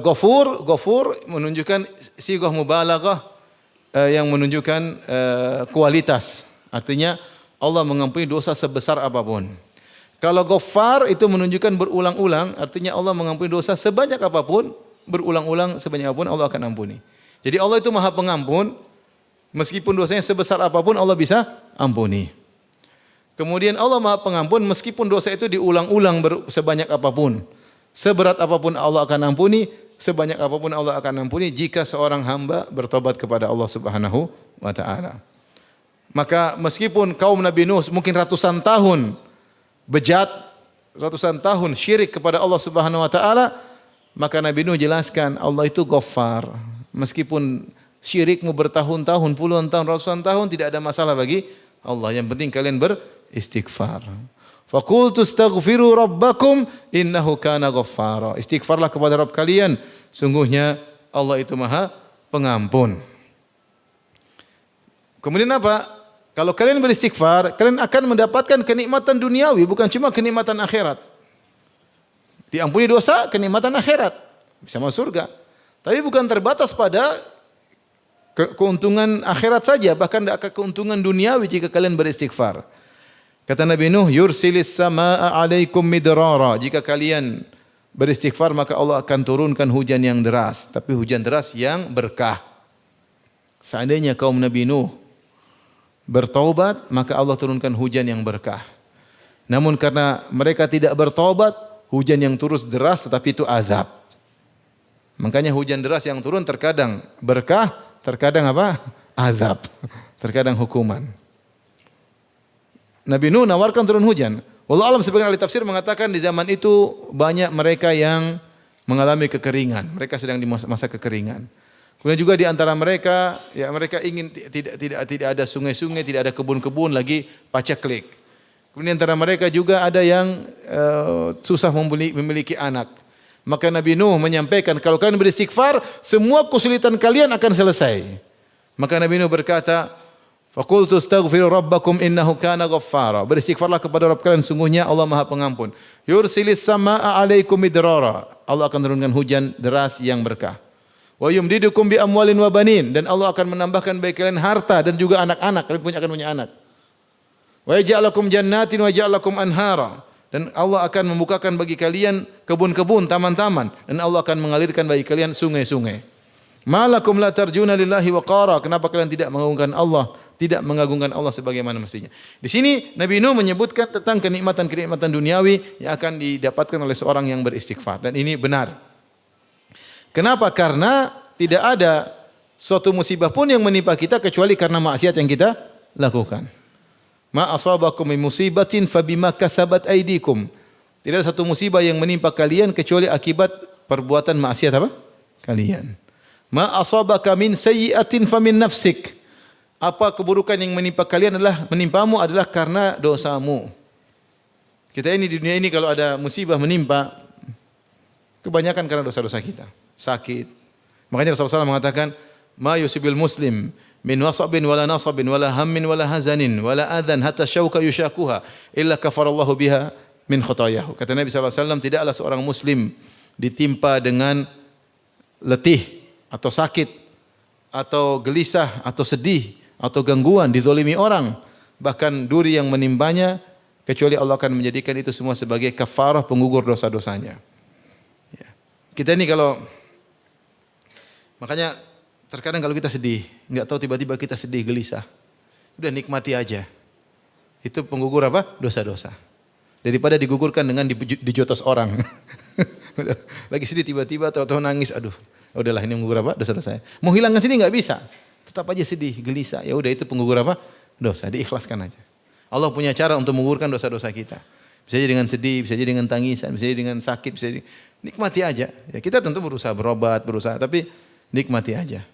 Ghafur menunjukkan sighah mubalaghah yang menunjukkan kualitas. Artinya Allah mengampuni dosa sebesar apapun. Kalau Ghaffar itu menunjukkan berulang-ulang, artinya Allah mengampuni dosa sebanyak apapun, berulang-ulang sebanyak apapun Allah akan ampuni. Jadi Allah itu Maha Pengampun, meskipun dosanya sebesar apapun Allah bisa ampuni. Kemudian Allah Maha Pengampun meskipun dosa itu diulang-ulang sebanyak apapun. Seberat apapun Allah akan ampuni, sebanyak apapun Allah akan ampuni jika seorang hamba bertobat kepada Allah Subhanahu wa taala. Maka meskipun kaum Nabi Nuh mungkin ratusan tahun bejat, ratusan tahun syirik kepada Allah Subhanahu wa taala, maka Nabi Nuh jelaskan Allah itu Ghaffar. Meskipun syirikmu bertahun-tahun, puluhan tahun, ratusan tahun tidak ada masalah bagi Allah. Yang penting kalian beristighfar. Faqultu astaghfiru rabbakum innahu kana ghaffara. Istighfarlah kepada Rabb kalian, sungguhnya Allah itu Maha Pengampun. Kemudian apa? Kalau kalian beristighfar, kalian akan mendapatkan kenikmatan duniawi, bukan cuma kenikmatan akhirat. Diampuni dosa, kenikmatan akhirat, bisa masuk surga. Tapi bukan terbatas pada keuntungan akhirat saja, bahkan ada keuntungan duniawi jika kalian beristighfar. Kata Nabi Nuh, yursilis samaa alaikum midrara. Jika kalian beristighfar maka Allah akan turunkan hujan yang deras, tapi hujan deras yang berkah. Seandainya kaum Nabi Nuh bertaubat, maka Allah turunkan hujan yang berkah. Namun karena mereka tidak bertaubat, hujan yang terus deras tetapi itu azab. Makanya hujan deras yang turun terkadang berkah, terkadang apa? Azab. Terkadang hukuman. Nabi Nuh nawarkan turun hujan. Wallahu alam, sebagian ahli tafsir mengatakan di zaman itu banyak mereka yang mengalami kekeringan. Mereka sedang di masa kekeringan. Kemudian juga di antara mereka, ya mereka ingin tidak ada sungai-sungai, tidak ada kebun-kebun lagi paceklik. Kemudian di antara mereka juga ada yang susah memiliki anak. Maka Nabi Nuh menyampaikan, kalau kalian beristighfar, semua kesulitan kalian akan selesai. Maka Nabi Nuh berkata, faqultu astaghfiru rabbakum innahu kana ghaffara. Beristighfarlah kepada Rabb kalian, sungguhnya Allah Maha Pengampun. Yursilis samaa alaikum midrara. Allah akan turunkan hujan deras yang berkah. Wa yumdidukum bi amwalin wa banin, dan Allah akan menambahkan bagi kalian harta dan juga anak-anak. Kalian akan punya anak. Wa yaj'al lakum jannatin wa yaj'al lakum anhara, dan Allah akan membukakan bagi kalian kebun-kebun, taman-taman, dan Allah akan mengalirkan bagi kalian sungai-sungai. Malakum la tarjuna lillahi waqara, kenapa kalian tidak mengagungkan Allah, tidak mengagungkan Allah sebagaimana mestinya. Di sini Nabi Nuh menyebutkan tentang kenikmatan-kenikmatan duniawi yang akan didapatkan oleh seorang yang beristighfar, dan ini benar. Kenapa? Karena tidak ada suatu musibah pun yang menimpa kita kecuali karena maksiat yang kita lakukan. Ma asabakum min musibatin fabima kasabat aydikum. Tidak ada satu musibah yang menimpa kalian kecuali akibat perbuatan maksiat apa? Kalian. Ma asabaka min sayyi'atin famin nafsik. Apa keburukan yang menimpa kalian menimpamu adalah karena dosamu. Kita ini di dunia ini kalau ada musibah menimpa, kebanyakan karena dosa-dosa kita. Sakit. Makanya Rasulullah SAW mengatakan, ma yusibil muslim min wasabin wala nasabin wala hammin wala hazanin wala adhan hatta syauka yushakuha illa kafarallahu biha min khotayahu. Kata Nabi SAW, tidaklah seorang muslim ditimpa dengan letih atau sakit atau gelisah atau sedih atau gangguan, dizalimi orang, bahkan duri yang menimpanya, kecuali Allah akan menjadikan itu semua sebagai kafarah, penggugur dosa-dosanya. Ya. Kita ini kalau, makanya terkadang kalau kita sedih, enggak tahu tiba-tiba kita sedih, gelisah, udah nikmati aja. Itu penggugur apa? Dosa-dosa. Daripada digugurkan dengan dijotos orang. Lagi sedih tiba-tiba tahu-tahu nangis, aduh, udahlah ini menggugur apa? Dosa-dosa. Mau hilangkan sini enggak bisa. Tetap aja sedih, gelisah. Ya udah itu penggugur apa? Dosa. Diikhlaskan aja. Allah punya cara untuk menggugurkan dosa-dosa kita. Bisa jadi dengan sedih, bisa jadi dengan tangisan, bisa jadi dengan sakit, bisa jadi nikmati aja. Ya kita tentu berusaha berobat, tapi nikmati aja.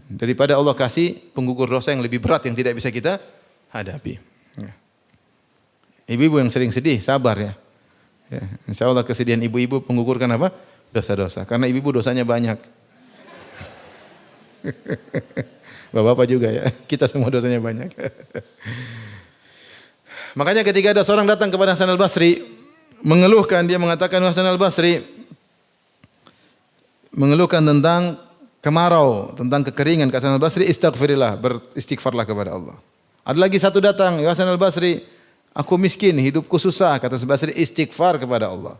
Daripada Allah kasih penggugur dosa yang lebih berat yang tidak bisa kita hadapi. Ya. Ibu-ibu yang sering sedih, sabar ya. Ya. Insya Allah kesedihan ibu-ibu penggugurkan apa? Dosa-dosa. Karena ibu-ibu dosanya banyak. Bapak-bapak juga ya. Kita semua dosanya banyak. Makanya ketika ada seorang datang kepada Hasan al-Basri, mengeluhkan, dia mengatakan, Hasan al-Basri mengeluhkan tentang kemarau, tentang kekeringan. Kata Hasan al-Basri, istighfarillah, beristighfarlah kepada Allah. Ada lagi satu datang, ya Hasan al-Basri, aku miskin, hidupku susah. Kata Hasan al-Basri, istighfar kepada Allah.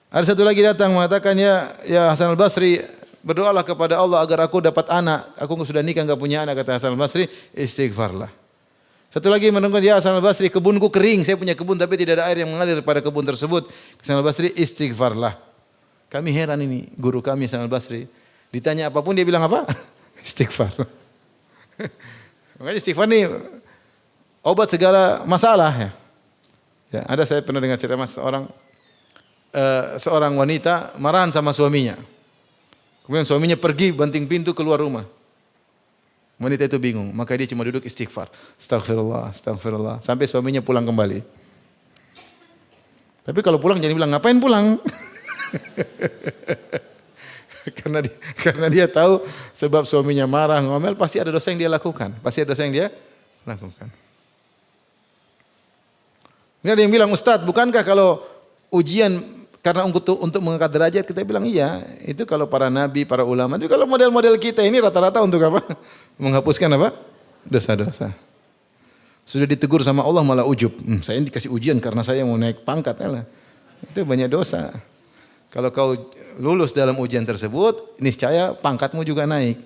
Ada satu lagi datang mengatakan, ya Hasan al-Basri, berdoalah kepada Allah agar aku dapat anak. Aku sudah nikah enggak punya anak. Kata Hasan al-Basri, istighfarlah. Satu lagi menunggu, ya Hasan al-Basri, kebunku kering. Saya punya kebun tapi tidak ada air yang mengalir pada kebun tersebut. Hasan al-Basri, istighfarlah. Kami heran ini, guru kami Hasan al-Basri. Ditanya apapun dia bilang apa? Istighfar. Makanya istighfar ini obat segala masalah ya. Ya, ada saya pernah dengar cerita seorang wanita marahan sama suaminya. Kemudian suaminya pergi banting pintu keluar rumah. Wanita itu bingung, maka dia cuma duduk istighfar. Astagfirullah, astagfirullah. Sampai suaminya pulang kembali. Tapi kalau pulang jangan bilang, ngapain pulang? karena dia tahu sebab suaminya marah, ngomel, pasti ada dosa yang dia lakukan. Pasti ada dosa yang dia lakukan. Ini ada yang bilang, Ustadz, bukankah kalau ujian karena untuk mengangkat derajat, kita bilang iya, itu kalau para nabi, para ulama. Tapi kalau model-model kita ini rata-rata untuk apa? Menghapuskan apa? Dosa-dosa. Sudah ditegur sama Allah malah ujub. Saya dikasih ujian karena saya mau naik pangkat. Itu banyak dosa. Kalau kau lulus dalam ujian tersebut, niscaya pangkatmu juga naik.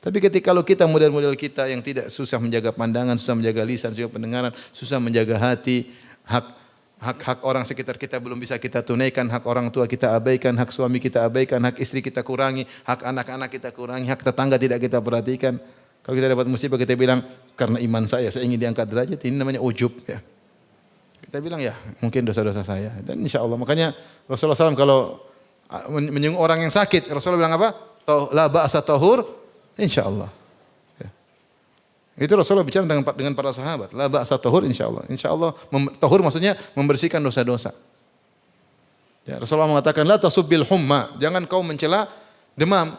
Tapi kalau kita model-model kita yang tidak susah menjaga pandangan, susah menjaga lisan, susah pendengaran, susah menjaga hati, hak orang sekitar kita belum bisa kita tunaikan, hak orang tua kita abaikan, hak suami kita abaikan, hak istri kita kurangi, hak anak-anak kita kurangi, hak tetangga tidak kita perhatikan. Kalau kita dapat musibah kita bilang, karena iman saya ingin diangkat derajat, ini namanya ujub ya. Kita bilang ya mungkin dosa-dosa saya. Dan insya Allah, makanya Rasulullah SAW kalau menyinggung orang yang sakit, Rasulullah bilang apa? La ba'asa tahur, insya Allah. Itu Rasulullah bicara dengan para sahabat. La ba'sa tahur insyaallah. Insyaallah tahur maksudnya membersihkan dosa-dosa. Ya, Rasulullah mengatakan la tasubbil humma, jangan kau mencela demam.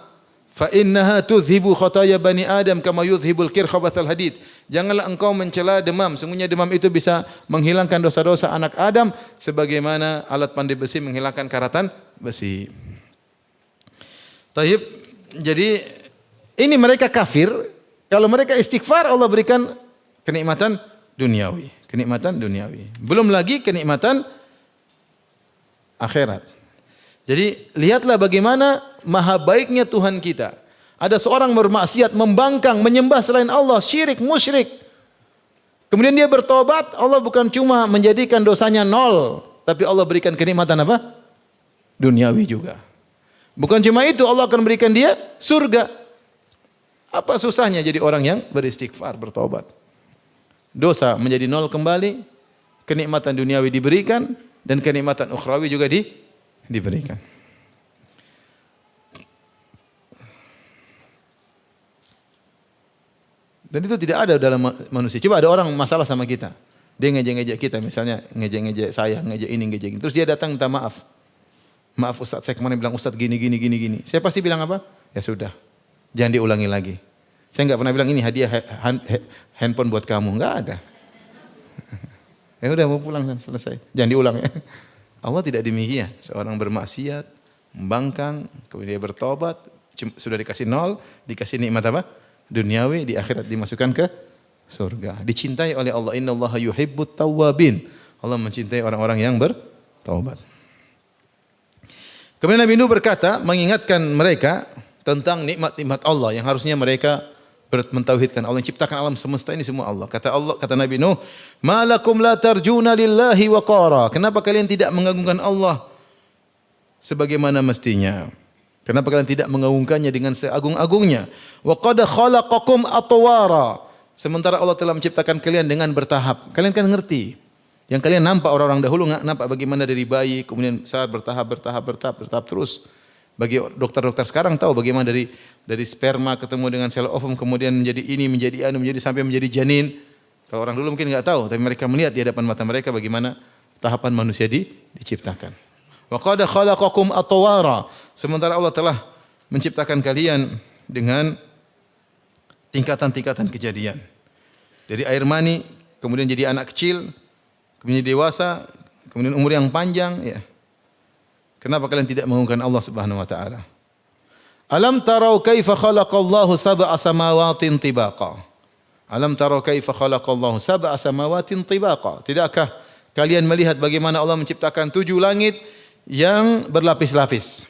Fa innaha tudhibu khataya bani Adam kama yudhibul kirkhabathal hadid. Janganlah engkau mencela demam, sungguhnya demam itu bisa menghilangkan dosa-dosa anak Adam sebagaimana alat pandai besi menghilangkan karatan besi. Taib Jadi ini mereka kafir, kalau mereka istighfar Allah berikan kenikmatan duniawi, kenikmatan duniawi. Belum lagi kenikmatan akhirat. Jadi lihatlah bagaimana maha baiknya Tuhan kita. Ada seorang bermaksiat, membangkang, menyembah selain Allah, syirik, musyrik. Kemudian dia bertobat, Allah bukan cuma menjadikan dosanya nol, tapi Allah berikan kenikmatan apa? Duniawi juga. Bukan cuma itu, Allah akan berikan dia surga. Apa susahnya jadi orang yang beristighfar, bertobat? Dosa menjadi nol kembali, kenikmatan duniawi diberikan, dan kenikmatan ukhrawi juga diberikan. Dan itu tidak ada dalam manusia. Coba ada orang masalah sama kita. Dia ngejek-ngejek kita, misalnya ngejek-ngejek saya, ngejek ini, ngejek ini. Terus dia datang minta maaf. Maaf Ustaz, saya kemarin bilang Ustaz gini. Saya pasti bilang apa? Ya sudah, jangan diulangi lagi. Saya enggak pernah bilang ini hadiah handphone buat kamu. Enggak ada. Ya udah mau pulang kan, selesai. Jangan diulang ya. Allah tidak demikian. Seorang bermaksiat, membangkang, kemudian dia bertobat, sudah dikasih nol, dikasih nikmat apa? Duniawi, di akhirat dimasukkan ke surga. Dicintai oleh Allah. Innallaha yuhibbut tawwabin. Allah mencintai orang-orang yang bertaubat. Kemudian Nabi Nuh berkata, mengingatkan mereka tentang nikmat-nikmat Allah yang harusnya mereka mentauhidkan Allah yang ciptakan alam semesta ini semua Allah. Kata Nabi Nuh, "Ma lakum la tarjuna lillahi waqara?" Kenapa kalian tidak mengagungkan Allah sebagaimana mestinya? Kenapa kalian tidak mengagungkannya dengan seagung-agungnya? Wa qad khalaqakum atwara. Sementara Allah telah menciptakan kalian dengan bertahap. Kalian kan ngerti. Yang kalian nampak orang-orang dahulu enggak nampak bagaimana dari bayi kemudian besar bertahap terus. Bagi dokter-dokter sekarang tahu bagaimana dari sperma ketemu dengan sel ovum kemudian menjadi ini, menjadi anu, menjadi sampai menjadi janin. Kalau orang dulu mungkin enggak tahu, tapi mereka melihat di hadapan mata mereka bagaimana tahapan manusia diciptakan. Wa qad khalaqakum atwara. Sementara Allah telah menciptakan kalian dengan tingkatan-tingkatan kejadian. Dari air mani, kemudian jadi anak kecil, kemudian dewasa, kemudian umur yang panjang, ya. Kenapa kalian tidak mengagungkan Allah Subhanahu wa taala? Alam tarau kaifa khalaqallahu sab'a samawatin tibaqa. Alam tarau kaifa khalaqallahu sab'a samawatin tibaqa. Tidakkah kalian melihat bagaimana Allah menciptakan 7 langit yang berlapis-lapis?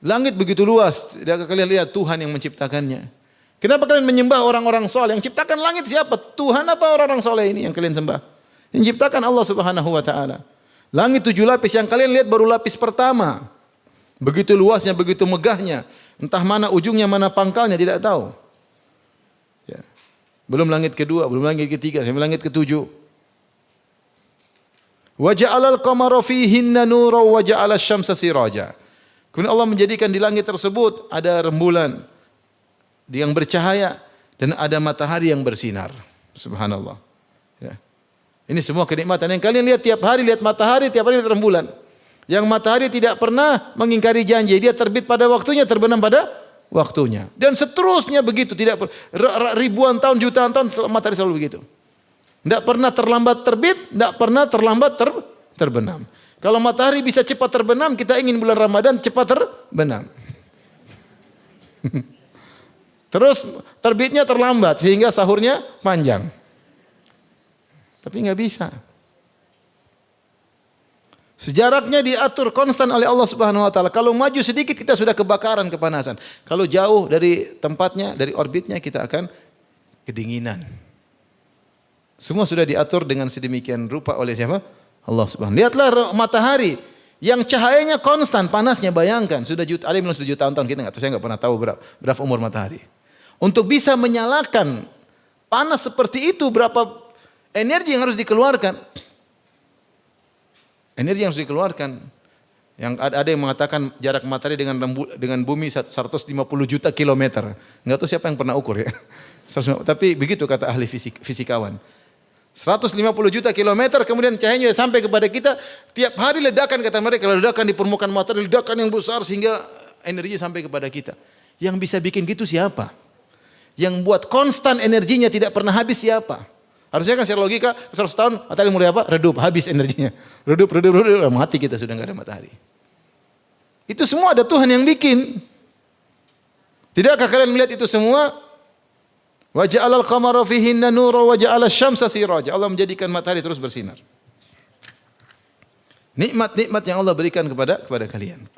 Langit begitu luas, tidakkah kalian lihat Tuhan yang menciptakannya? Kenapa kalian menyembah orang-orang soleh? Yang ciptakan langit siapa? Tuhan apa orang-orang soleh ini yang kalian sembah? Yang ciptakan Allah Subhanahu wa taala. Langit 7 lapis yang kalian lihat baru lapis pertama. Begitu luasnya, begitu megahnya. Entah mana ujungnya, mana pangkalnya tidak tahu. Ya. Belum langit kedua, belum langit ketiga, sampai langit ketujuh. Wa ja'alal qamara fihinna nuran wa ja'alasy syamsa siraja. Kemudian Allah menjadikan di langit tersebut ada rembulan yang bercahaya dan ada matahari yang bersinar. Subhanallah. Ya. Ini semua kenikmatan yang kalian lihat tiap hari, lihat matahari, tiap hari lihat rembulan. Yang matahari tidak pernah mengingkari janji, dia terbit pada waktunya, terbenam pada waktunya. Dan seterusnya begitu, tidak ribuan tahun, jutaan tahun matahari selalu begitu. Tidak pernah terlambat terbit, tidak pernah terlambat terbenam. Kalau matahari bisa cepat terbenam, kita ingin bulan Ramadan cepat terbenam. Terus terbitnya terlambat sehingga sahurnya panjang. Tapi enggak bisa. Sejaraknya diatur konstan oleh Allah Subhanahu wa taala. Kalau maju sedikit kita sudah kebakaran, kepanasan. Kalau jauh dari tempatnya, dari orbitnya kita akan kedinginan. Semua sudah diatur dengan sedemikian rupa oleh siapa? Allah Subhanahu. Lihatlah matahari yang cahayanya konstan, panasnya bayangkan sudah ada yang bilang sudah jutaan tahun, kita enggak tahu, saya enggak pernah tahu berapa umur matahari. Untuk bisa menyalakan panas seperti itu berapa energi yang harus dikeluarkan. Energi yang harus dikeluarkan. Yang ada yang mengatakan jarak matahari dengan bumi 150 juta kilometer. Enggak tahu siapa yang pernah ukur ya. Tapi begitu kata ahli fisikawan. 150 juta kilometer kemudian cahayanya sampai kepada kita. Tiap hari ledakan kata mereka. Ledakan di permukaan matahari, ledakan yang besar sehingga energinya sampai kepada kita. Yang bisa bikin gitu siapa? Yang buat konstan energinya tidak pernah habis siapa? Harusnya kan secara logika 100 tahun matahari mulai apa? Redup, habis energinya. Redup, mati kita sudah enggak ada matahari. Itu semua ada Tuhan yang bikin. Tidakkah kalian melihat itu semua? Wa ja'alal qamara fihinna nura wa ja'alasy syamsa siraja. Allah menjadikan matahari terus bersinar. Nikmat-nikmat yang Allah berikan kepada kalian.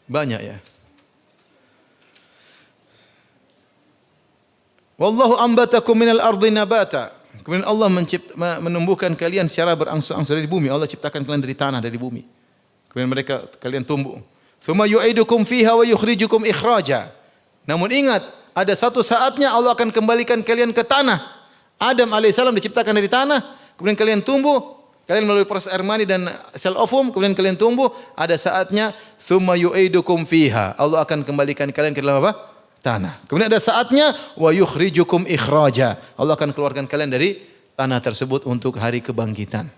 Banyak ya. Wallahu ambatakum minal ardi nabata. Kemudian Allah menumbuhkan kalian secara berangsur-angsur dari bumi. Allah ciptakan kalian dari tanah, dari bumi. Kemudian kalian tumbuh. Tsumma yu'idukum fiha wa yukhrijukum ikhraja. Namun ingat, ada satu saatnya Allah akan kembalikan kalian ke tanah. Adam alaihissalam diciptakan dari tanah, kemudian kalian tumbuh. Kalian melalui proses air mani dan sel ovum, kemudian kalian tumbuh. Ada saatnya, tsumma yu'idukum fiha. Allah akan kembalikan kalian ke dalam apa? Tanah. Kemudian ada saatnya, wa yukhrijukum ikhraja. Allah akan keluarkan kalian dari tanah tersebut untuk hari kebangkitan.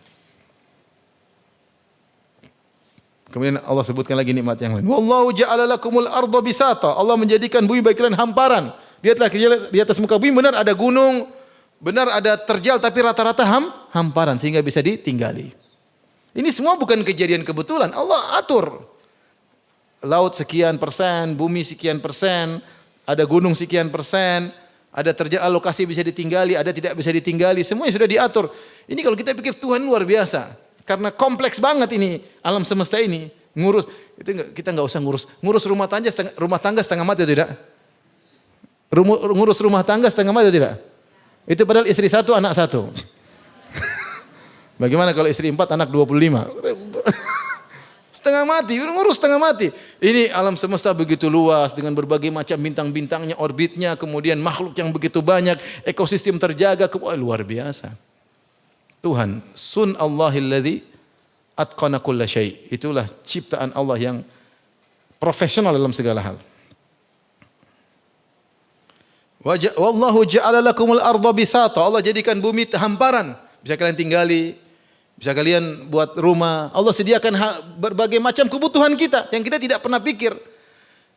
Kemudian Allah sebutkan lagi nikmat yang lain. Wallahu ja'ala lakumul arda bisata. Allah menjadikan bumi bagi kalian hamparan. Lihatlah di atas muka bumi benar ada gunung, benar ada terjal, tapi rata-rata hamparan sehingga bisa ditinggali. Ini semua bukan kejadian kebetulan. Allah atur. Laut sekian persen, bumi sekian persen, ada gunung sekian persen, ada terjal alokasi bisa ditinggali, ada tidak bisa ditinggali. Semuanya sudah diatur. Ini kalau kita pikir Tuhan luar biasa. Karena kompleks banget ini alam semesta ini. Ngurus itu kita nggak usah ngurus rumah tangga setengah mati atau tidak? Ngurus rumah tangga setengah mati atau tidak? Itu padahal istri satu, anak satu. Bagaimana kalau istri 4, anak 25? Setengah mati, ngurus setengah mati. Ini alam semesta begitu luas dengan berbagai macam bintang-bintangnya, orbitnya, kemudian makhluk yang begitu banyak, ekosistem terjaga, luar biasa. Tuhan, sun Allahilladzi atqana kulla syai'. Itulah ciptaan Allah yang profesional dalam segala hal. Wallahu ja'ala lakumul arda bisata. Allah jadikan bumi hamparan, bisa kalian tinggali, bisa kalian buat rumah. Allah sediakan berbagai macam kebutuhan kita yang kita tidak pernah pikir.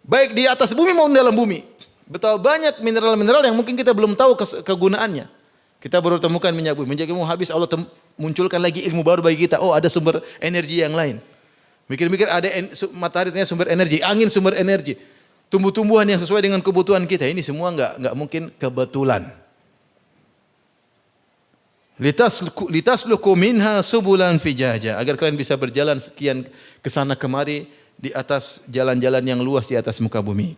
Baik di atas bumi maupun dalam bumi. Betapa banyak mineral-mineral yang mungkin kita belum tahu kegunaannya. Kita baru temukan minyak bumi. Minyak bumi habis, Allah munculkan lagi ilmu baru bagi kita. Oh, ada sumber energi yang lain. Mikir-mikir ada matahari ternyata sumber energi, angin sumber energi. Tumbuh-tumbuhan yang sesuai dengan kebutuhan kita. Ini semua enggak mungkin kebetulan. Litasluku minha subulan fijaja, agar kalian bisa berjalan sekian ke sana kemari di atas jalan-jalan yang luas di atas muka bumi.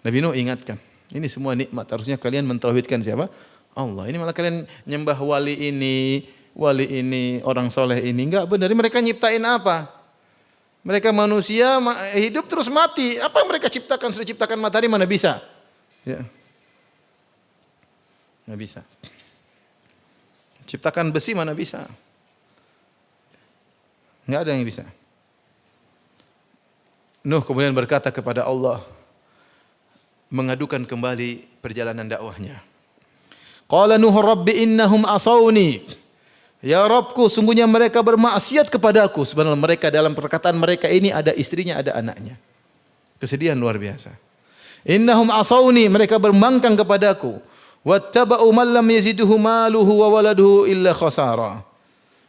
Nabi Nuh ingatkan, ini semua nikmat, harusnya kalian mentauhidkan siapa? Allah. Ini malah kalian nyembah wali ini, orang soleh ini. Enggak benar, mereka nyiptain apa? Mereka manusia hidup terus mati. Apa yang mereka ciptakan? Sudah ciptakan matahari, mana bisa? Ya. Enggak bisa. Ciptakan besi, mana bisa? Enggak ada yang bisa. Nuh kemudian berkata kepada Allah, mengadukan kembali perjalanan dakwahnya. Qala Nuh rabbi innahum asawni. Ya Rabbku, sungguhnya mereka bermaksiat kepadaku. Sebenarnya mereka dalam perkataan mereka ini ada istrinya, ada anaknya. Kesedihan luar biasa. Innahum asawni, mereka berbangkang kepadaku. Wattaba'u man lam yazidhu maluhu wa waladuhu illa khasara.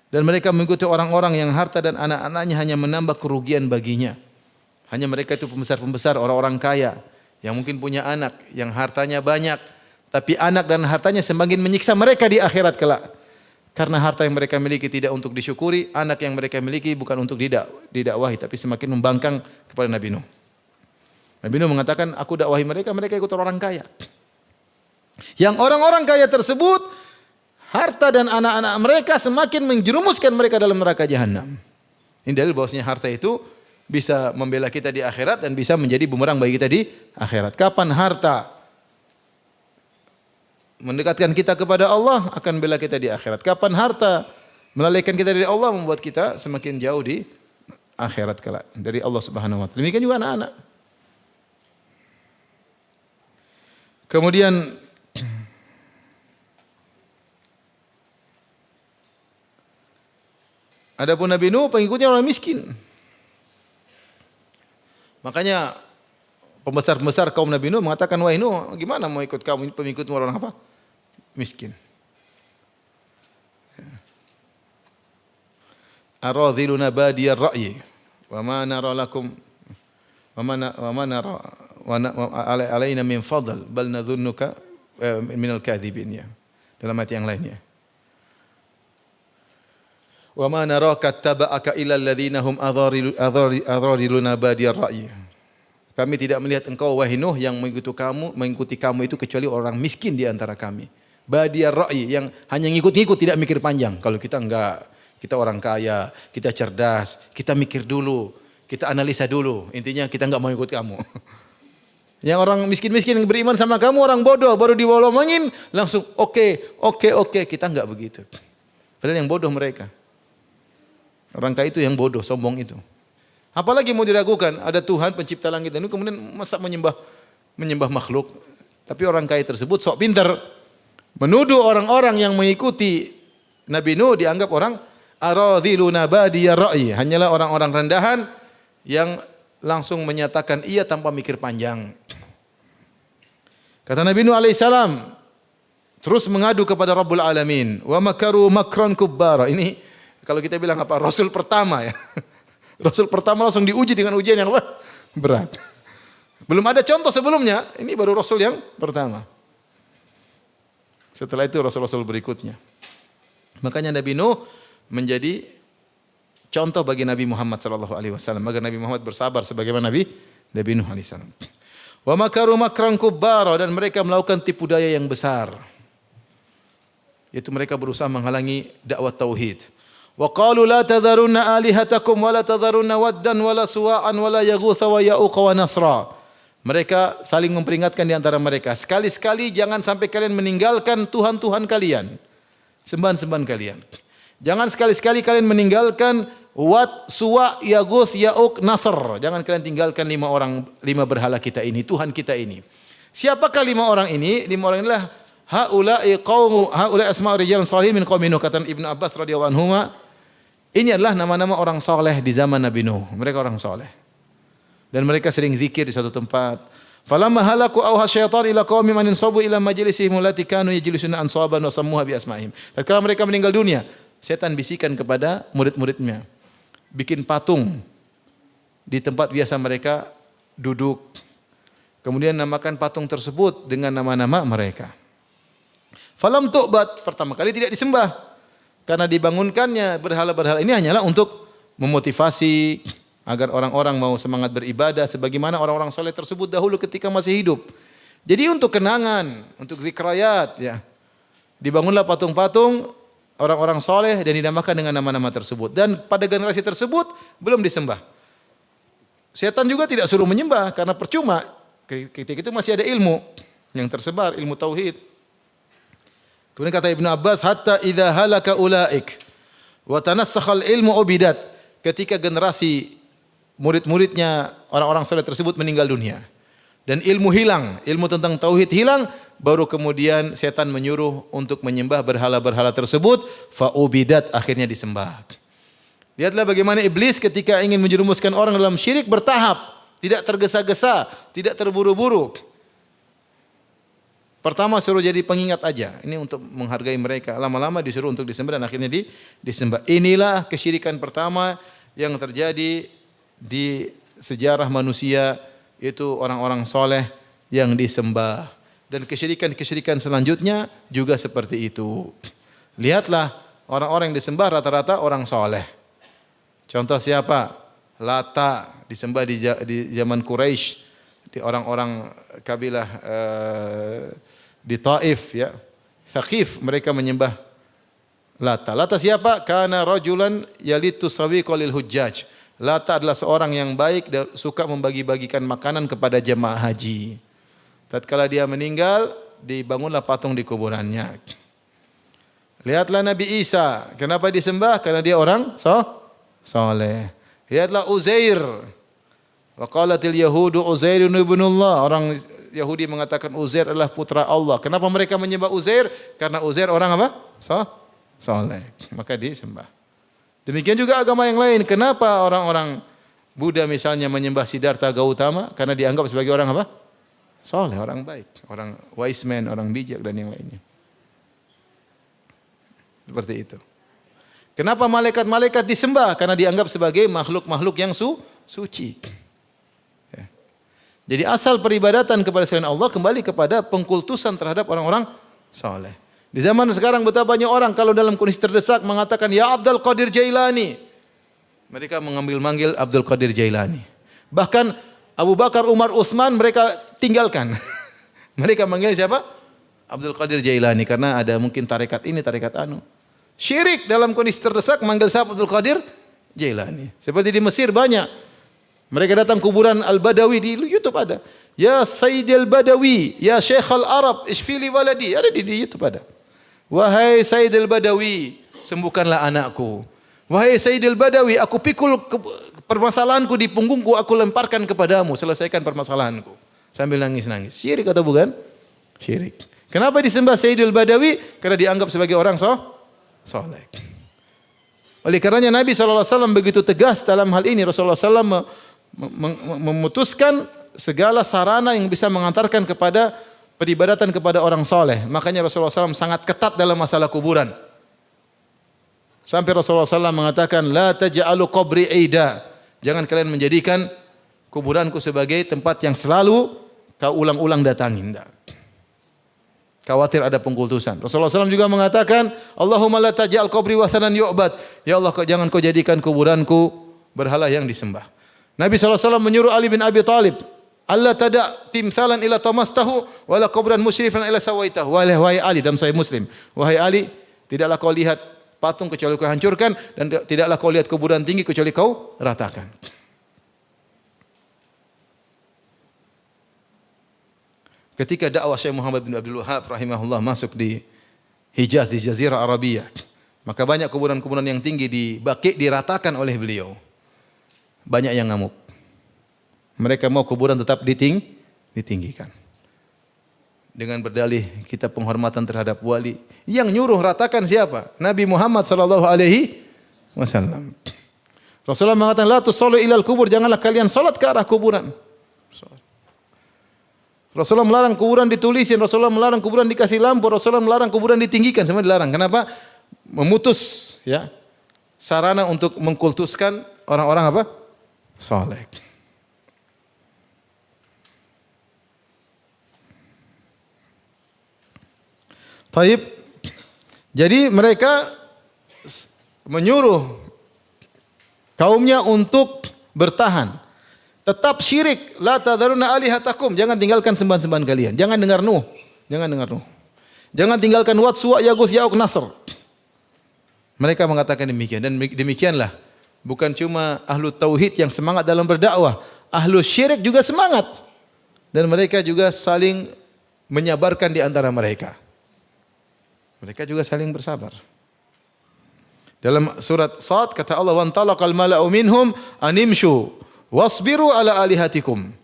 Dan mereka mengikuti orang-orang yang harta dan anak-anaknya hanya menambah kerugian baginya. Hanya mereka itu pembesar-pembesar, orang-orang kaya yang mungkin punya anak, yang hartanya banyak, tapi anak dan hartanya semakin menyiksa mereka di akhirat kelak. Karena harta yang mereka miliki tidak untuk disyukuri, anak yang mereka miliki bukan untuk didakwahi, tapi semakin membangkang kepada Nabi Nuh. Nabi Nuh mengatakan, aku dakwahi mereka, mereka ikut orang kaya. Yang orang-orang kaya tersebut, harta dan anak-anak mereka semakin menjerumuskan mereka dalam neraka jahanam. Ini dalil bahwasanya harta itu bisa membela kita di akhirat dan bisa menjadi bumerang bagi kita di akhirat. Kapan harta mendekatkan kita kepada Allah, akan bela kita di akhirat. Kapan harta melalaikan kita dari Allah, membuat kita semakin jauh di akhirat kelak dari Allah Subhanahu wa taala. Demikian juga anak-anak. Kemudian adapun Nabi Nuh pengikutnya orang miskin. Makanya pembesar-pembesar kaum Nabi Nuh mengatakan, wahai Nuh, gimana mau ikut kamu, pengikutmu orang apa? Miskin. Aradhiluna badiyar ra'yi wa ma nara lakum wa ma nara alaina min fadl bal nadhunnuka minal kadhibin ya. Dalam ayat yang lainnya. Wa ma naraka taba'aka illa alladhina hum adhariluna badiyar ra'yi. Kami tidak melihat engkau wahai Nuh yang mengikuti kamu itu kecuali orang miskin di antara kami. Badiyar ra'yi yang hanya ngikut-ngikut tidak mikir panjang. Kalau kita enggak, kita orang kaya, kita cerdas, kita mikir dulu, kita analisa dulu. Intinya kita enggak mau ikut kamu. Yang orang miskin-miskin yang beriman sama kamu orang bodoh, baru dibolongin langsung oke, kita enggak begitu. Padahal yang bodoh mereka. Orang kaya itu yang bodoh, sombong itu. Apalagi mau diragukan, ada Tuhan pencipta langit dan bumi kemudian masa menyembah makhluk. Tapi orang kaya tersebut sok pintar menuduh orang-orang yang mengikuti Nabi Nuh dianggap orang aradhiluna badiyar ra'yi, hanyalah orang-orang rendahan yang langsung menyatakan iya tanpa mikir panjang. Kata Nabi Nuh alaihissalam terus mengadu kepada Rabbul Alamin, wa makaru makran kubbara. Ini kalau kita bilang apa? Rasul pertama ya. Rasul pertama langsung diuji dengan ujian yang berat. Belum ada contoh sebelumnya, ini baru Rasul yang pertama. Setelah itu Rasul-Rasul berikutnya. Makanya Nabi Nuh menjadi contoh bagi Nabi Muhammad sallallahu alaihi wasallam agar Nabi Muhammad bersabar sebagaimana Nabi Nuh alaihi salam. Wa makaru makran kubbara, dan mereka melakukan tipu daya yang besar. Yaitu mereka berusaha menghalangi dakwah tauhid. Wa qalu la tadharunna alihatakum wa la tadharunna waddan wa la suwa'an wa la yaghutha wa ya'uqa wa nasra. Mereka saling memperingatkan di antara mereka, sekali-sekali jangan sampai kalian meninggalkan tuhan-tuhan kalian, sembahan-sembahan kalian. Jangan sekali-sekali kalian meninggalkan Wad, Suwa, Yaguth, Ya'uq, Nasr. Jangan kalian tinggalkan lima berhala kita ini, Tuhan kita ini. Siapakah lima orang ini? Lima orang inilah haula'i asma'u rijalun shalihin min qaumi Nuh, kata Ibnu Abbas radhiyallahu anhu. Ini adalah nama-nama orang soleh di zaman Nabi Nuh. Mereka orang soleh. Dan mereka sering zikir di satu tempat. Falamma halaku auha syaitan ila qaumi man insabu ila majlisihim allati kanu yajlisuna ansaban wa sammuha bi asma'ihim. Tatkala mereka meninggal dunia, setan bisikan kepada murid-muridnya, bikin patung di tempat biasa mereka duduk. Kemudian namakan patung tersebut dengan nama-nama mereka. Falam tu'bad, pertama kali tidak disembah. Karena dibangunkannya berhala-berhala ini hanyalah untuk memotivasi agar orang-orang mau semangat beribadah sebagaimana orang-orang soleh tersebut dahulu ketika masih hidup. Jadi untuk kenangan, untuk zikrayat ya. Dibangunlah patung-patung orang-orang soleh dan dinamakan dengan nama-nama tersebut. Dan pada generasi tersebut belum disembah. Setan juga tidak suruh menyembah karena percuma. Ketika itu masih ada ilmu yang tersebar, ilmu tauhid. Kemudian kata Ibnu Abbas, hatta idza halaka ulaik wa tanassakhal ilmu ubidat. Ketika generasi murid-muridnya orang-orang saleh tersebut meninggal dunia dan ilmu hilang, ilmu tentang tauhid hilang, baru kemudian setan menyuruh untuk menyembah berhala-berhala tersebut, fa ubidat, akhirnya disembah. Lihatlah bagaimana iblis ketika ingin menjerumuskan orang dalam syirik bertahap, tidak tergesa-gesa, tidak terburu-buru. Pertama suruh jadi pengingat aja. Ini untuk menghargai mereka. Lama-lama disuruh untuk disembah dan akhirnya disembah. Inilah kesyirikan pertama yang terjadi di sejarah manusia, yaitu orang-orang soleh yang disembah. Dan kesyirikan-kesyirikan selanjutnya juga seperti itu. Lihatlah orang-orang yang disembah rata-rata orang soleh. Contoh siapa? Lata disembah di zaman Quraisy, di orang-orang kabilah di Taif ya, Thaqif, mereka menyembah Lata. Lata siapa? Kana rajulan yalitu sawiqa lil hujjaj. Lata adalah seorang yang baik dan suka membagi-bagikan makanan kepada jemaah haji. Tatkala dia meninggal, dibangunlah patung di kuburannya. Lihatlah Nabi Isa, kenapa disembah? Karena dia orang soleh. Lihatlah Uzair. Wa qalatil yahudu Uzairun ibnullah. Orang Yahudi mengatakan Uzair adalah putra Allah. Kenapa mereka menyembah Uzair? Karena Uzair orang apa? Soleh. Maka disembah. Demikian juga agama yang lain. Kenapa orang-orang Buddha misalnya menyembah Siddhartha Gautama? Karena dianggap sebagai orang apa? Soleh, orang baik, orang wise man, orang bijak dan yang lainnya. Seperti itu. Kenapa malaikat-malaikat disembah? Karena dianggap sebagai makhluk-makhluk yang suci. Ya. Jadi asal peribadatan kepada selain Allah kembali kepada pengkultusan terhadap orang-orang saleh. Di zaman sekarang betapa banyak orang kalau dalam kondisi terdesak mengatakan ya Abdul Qadir Jailani. Mereka mengambil-manggil Abdul Qadir Jailani. Bahkan Abu Bakar, Umar, Utsman mereka tinggalkan. Mereka manggil siapa? Abdul Qadir Jailani karena ada mungkin tarekat ini, tarekat anu. Syirik dalam kondisi terdesak manggil siapa? Abdul Qadir Jailani. Seperti di Mesir banyak. Mereka datang kuburan Al-Badawi di YouTube ada. Ya Sayyid Al-Badawi, ya Syekh Al-Arab, isfili waladi. Ada di YouTube ada. Wahai Sayyid Al-Badawi, sembuhkanlah anakku. Wahai Sayyid Al-Badawi, aku pikul permasalahanku di punggungku, aku lemparkan kepadamu, selesaikan permasalahanku. Sambil nangis-nangis. Syirik atau bukan? Syirik. Kenapa disembah Sayyid Al-Badawi? Karena dianggap sebagai orang soleh. Oleh karenanya Nabi SAW begitu tegas dalam hal ini. Rasulullah SAW memutuskan segala sarana yang bisa mengantarkan kepada peribadatan kepada orang soleh. Makanya Rasulullah SAW sangat ketat dalam masalah kuburan. Sampai Rasulullah SAW mengatakan, La taj'alu qabri ida. Jangan kalian menjadikan kuburanku sebagai tempat yang selalu kau ulang-ulang datangi. Tidak. Khawatir ada pengkultusan. Rasulullah SAW juga mengatakan, Allahumma la taj'al qabri wathanan yu'bad. Ya Allah, jangan kau jadikan kuburanku berhala yang disembah. Nabi SAW menyuruh Ali bin Abi Thalib, Allah tada timsalan ila tamastahu wala qabran musyrifan ila sawaitahu. Wahai Ali, dalam Sahih Muslim. Wahai Ali, tidaklah kau lihat patung kecuali kau hancurkan dan tidaklah kau lihat kuburan tinggi kecuali kau ratakan. Ketika dakwah Syekh Muhammad bin Abdul Wahhab rahimahullah masuk di Hijaz, di Jazirah Arabiyah, maka banyak kuburan-kuburan yang tinggi di Baqi diratakan oleh beliau. Banyak yang ngamuk. Mereka mau kuburan tetap ditinggikan. Dengan berdalih kita penghormatan terhadap wali. Yang nyuruh ratakan siapa? Nabi Muhammad sallallahu alaihi wasallam. Rasulullah mengatakan la tusallu ilal kubur, janganlah kalian salat ke arah kuburan. Rasulullah melarang kuburan ditulisin, Rasulullah melarang kuburan dikasih lampu, Rasulullah melarang kuburan ditinggikan, semua dilarang. Kenapa? Memutus ya sarana untuk mengkultuskan orang-orang apa? Saleh. Taib. Jadi mereka menyuruh kaumnya untuk bertahan. Tetap syirik. La tadharuna alihatakum. Jangan tinggalkan sembahan-sembahan kalian. Jangan dengar Nuh. Jangan tinggalkan Wad, Suwa, Yaguth, Ya'uq, Nasr. Mereka mengatakan demikian. Dan demikianlah. Bukan cuma ahlu tauhid yang semangat dalam berdakwah, ahlu syirik juga semangat. Dan mereka juga saling menyabarkan di antara mereka. Mereka juga saling bersabar. Dalam surat Sad kata Allah, "Wan talaqal mala'u minhum animshu wasbiru ala alihatikum."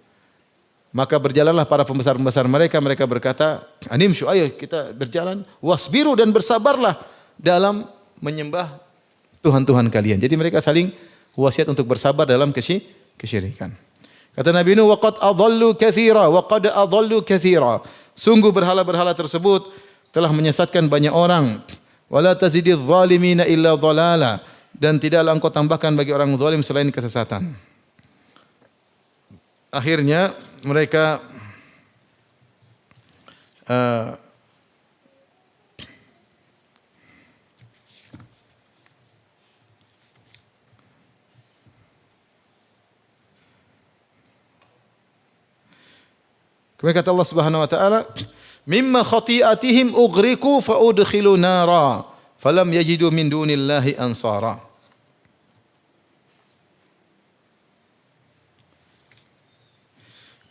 Maka berjalanlah para pembesar-pembesar mereka, mereka berkata, "Animshu, ayo kita berjalan, wasbiru dan bersabarlah dalam menyembah Tuhan-Tuhan kalian." Jadi mereka saling wasiat untuk bersabar dalam kesyirikan. Kata Nabi Nuh, "Waqad adallu katsira wa qad adallu katsira." Sungguh berhala-berhala tersebut telah menyesatkan banyak orang. Wala tazididz zalimina illa dhalala, dan tidaklah engkau tambahkan bagi orang zalim selain kesesatan. Akhirnya mereka kemudian kata Allah Subhanahu wa taala, "Mimma khati'atihim ughriqu fa udkhilu nara falam yajidu min dunillahi ansara."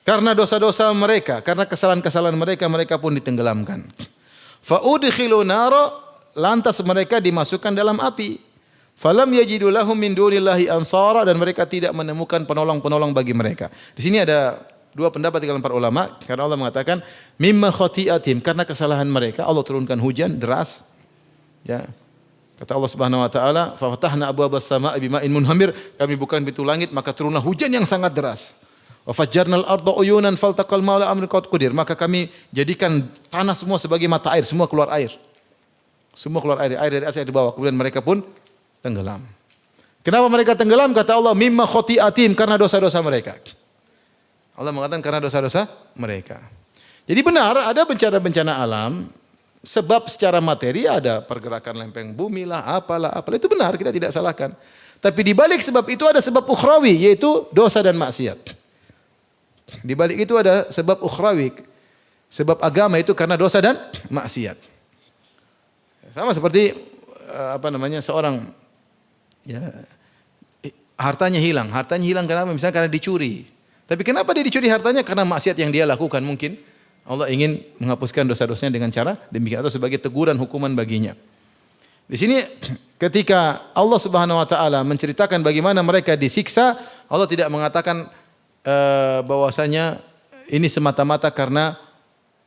Karena dosa-dosa mereka, karena kesalahan-kesalahan mereka, mereka pun ditenggelamkan. Fa udkhilu nara, lantas mereka dimasukkan dalam api. Falam yajidu lahum min dunillahi ansara, dan mereka tidak menemukan penolong-penolong bagi mereka. Di sini ada dua pendapat di kalangan para ulama, karena Allah mengatakan mimma khati'atim, karena kesalahan mereka Allah turunkan hujan deras. Ya. Kata Allah Subhanahu wa taala, "Fa fatahna abwaabas samaa'i bima'in munhamir." Kami bukan pintu langit, maka turunlah hujan yang sangat deras. Wa fajjarnal arda uyunan faltaqal ma'u ala amrin qad qadir. Maka kami jadikan tanah semua sebagai mata air, semua keluar air. Semua keluar air, air dari atas di bawah. Kemudian mereka pun tenggelam. Kenapa mereka tenggelam? Kata Allah, mimma khati'atim, karena dosa-dosa mereka. Allah mengatakan karena dosa-dosa mereka. Jadi benar ada bencana-bencana alam, sebab secara materi ada pergerakan lempeng bumi lah, apalah. Itu benar, kita tidak salahkan. Tapi di balik sebab itu ada sebab ukhrawi, yaitu dosa dan maksiat. Di balik itu ada sebab ukhrawi, sebab agama itu karena dosa dan maksiat. Sama seperti seorang ya, hartanya hilang kenapa? Misalnya karena dicuri. Tapi kenapa dia dicuri hartanya? Karena maksiat yang dia lakukan mungkin. Allah ingin menghapuskan dosa-dosanya dengan cara demikian atau sebagai teguran hukuman baginya. Di sini ketika Allah Subhanahu wa taala menceritakan bagaimana mereka disiksa, Allah tidak mengatakan bahwasanya ini semata-mata karena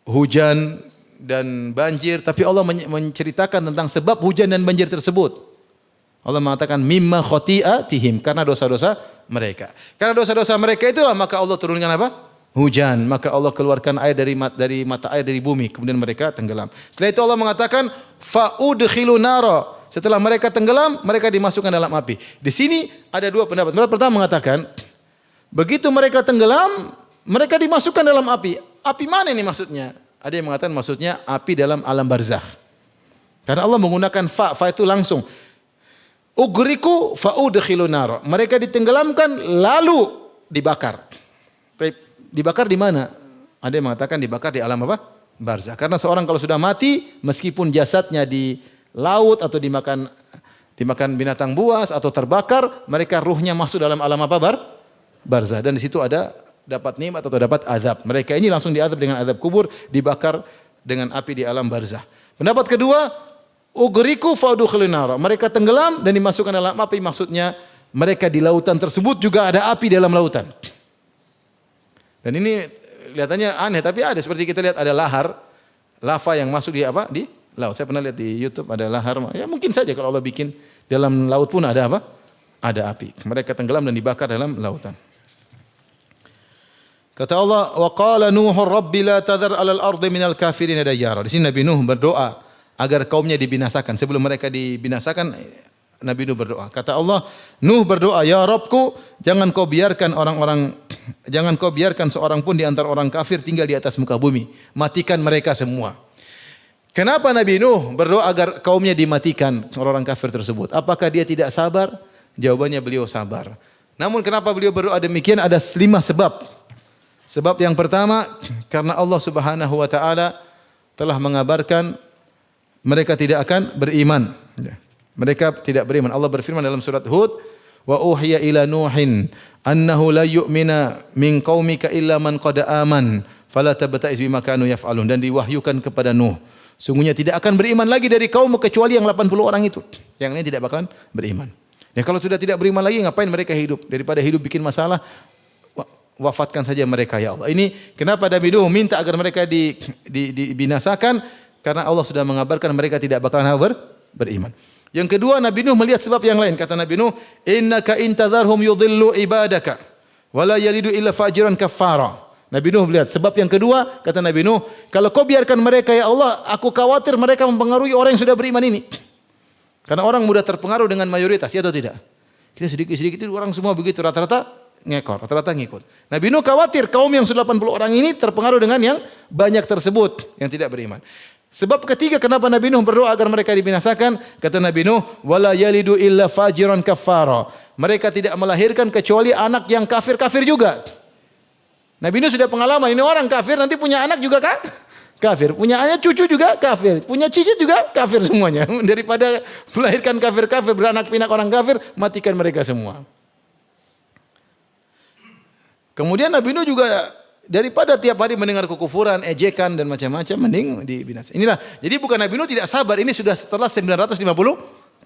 hujan dan banjir, tapi Allah menceritakan tentang sebab hujan dan banjir tersebut. Allah mengatakan mimma khati'atihim, karena dosa-dosa mereka. Karena dosa-dosa mereka itulah maka Allah turunkan apa? Hujan, maka Allah keluarkan air dari mata air dari bumi, kemudian mereka tenggelam. Setelah itu Allah mengatakan fa'udkhilu nara. Setelah mereka tenggelam, mereka dimasukkan dalam api. Di sini ada dua pendapat. Pendapat pertama mengatakan begitu mereka tenggelam, mereka dimasukkan dalam api. Api mana ini maksudnya? Ada yang mengatakan maksudnya api dalam alam barzakh. Karena Allah menggunakan fa itu langsung. Ugriku fa'udkhilu nara. Mereka ditenggelamkan lalu dibakar. Dibakar di mana? Ada yang mengatakan dibakar di alam apa? Barzakh. Karena seorang kalau sudah mati, meskipun jasadnya di laut atau dimakan binatang buas atau terbakar, mereka ruhnya masuk dalam alam apa? Barzakh. Dan di situ ada dapat nikmat atau dapat azab. Mereka ini langsung diazab dengan azab kubur, dibakar dengan api di alam barzakh. Pendapat kedua, ugriku fa'udkhilun nar. Mereka tenggelam dan dimasukkan dalam api, maksudnya mereka di lautan tersebut juga ada api dalam lautan. Dan ini kelihatannya aneh, tapi ada, seperti kita lihat ada lahar lava yang masuk di apa? Di laut. Saya pernah lihat di YouTube ada lahar. Ya mungkin saja kalau Allah bikin dalam laut pun ada apa? Ada api. Mereka tenggelam dan dibakar dalam lautan. Kata Allah, wa qala Nuhur rabbi la tadhar 'alal ardi minal kafirin dayyara. Di sini Nabi Nuh berdoa agar kaumnya dibinasakan. Sebelum mereka dibinasakan, Nabi Nuh berdoa. Kata Allah, Nuh berdoa, ya Rabbku, jangan kau biarkan seorang pun di antara orang kafir tinggal di atas muka bumi. Matikan mereka semua. Kenapa Nabi Nuh berdoa agar kaumnya dimatikan orang kafir tersebut? Apakah dia tidak sabar? Jawabannya beliau sabar. Namun kenapa beliau berdoa demikian? Ada 5 sebab. Sebab yang pertama, karena Allah Subhanahu wa taala telah mengabarkan mereka tidak akan beriman. Mereka tidak beriman. Allah berfirman dalam surat Hud, wa uhiya ila Nuhin annahu la yu'mina min qaumika illa man qad aman fala tabta'iz bima kanu yaf'alun. Dan diwahyukan kepada Nuh, sungguhnya tidak akan beriman lagi dari kaummu kecuali yang 80 orang itu. Yang lain tidak bakalan beriman. Ya kalau sudah tidak beriman lagi, ngapain mereka hidup? Daripada hidup bikin masalah, wafatkan saja mereka ya Allah. Ini kenapa Nabi Nuh minta agar mereka dibinasakan? Karena Allah sudah mengabarkan mereka tidak bakalan beriman. Yang kedua, Nabi Nuh melihat sebab yang lain. Kata Nabi Nuh, innaka intadharhum yudhillu ibadaka wa la yalidu illa fajiran kafara. Nabi Nuh melihat sebab yang kedua, kata Nabi Nuh, kalau kau biarkan mereka ya Allah, aku khawatir mereka mempengaruhi orang yang sudah beriman ini. Karena orang mudah terpengaruh dengan mayoritas, ya atau tidak? Kita sedikit-sedikit itu orang semua begitu, rata-rata ngekor, rata-rata ngikut. Nabi Nuh khawatir kaum yang sudah 80 orang ini terpengaruh dengan yang banyak tersebut yang tidak beriman. Sebab ketiga kenapa Nabi Nuh berdoa agar mereka dibinasakan? Kata Nabi Nuh, wala yalidu illa fajiran kafara. Mereka tidak melahirkan kecuali anak yang kafir-kafir juga. Nabi Nuh sudah pengalaman, ini orang kafir nanti punya anak juga kafir, punya anak cucu juga kafir, punya cicit juga kafir semuanya. Daripada melahirkan kafir-kafir, beranak pinak orang kafir, matikan mereka semua. Kemudian Nabi Nuh juga daripada tiap hari mendengar kekufuran, ejekan dan macam-macam, mending dibinasakan. Inilah, jadi bukan Nabi Nuh tidak sabar, ini sudah setelah 950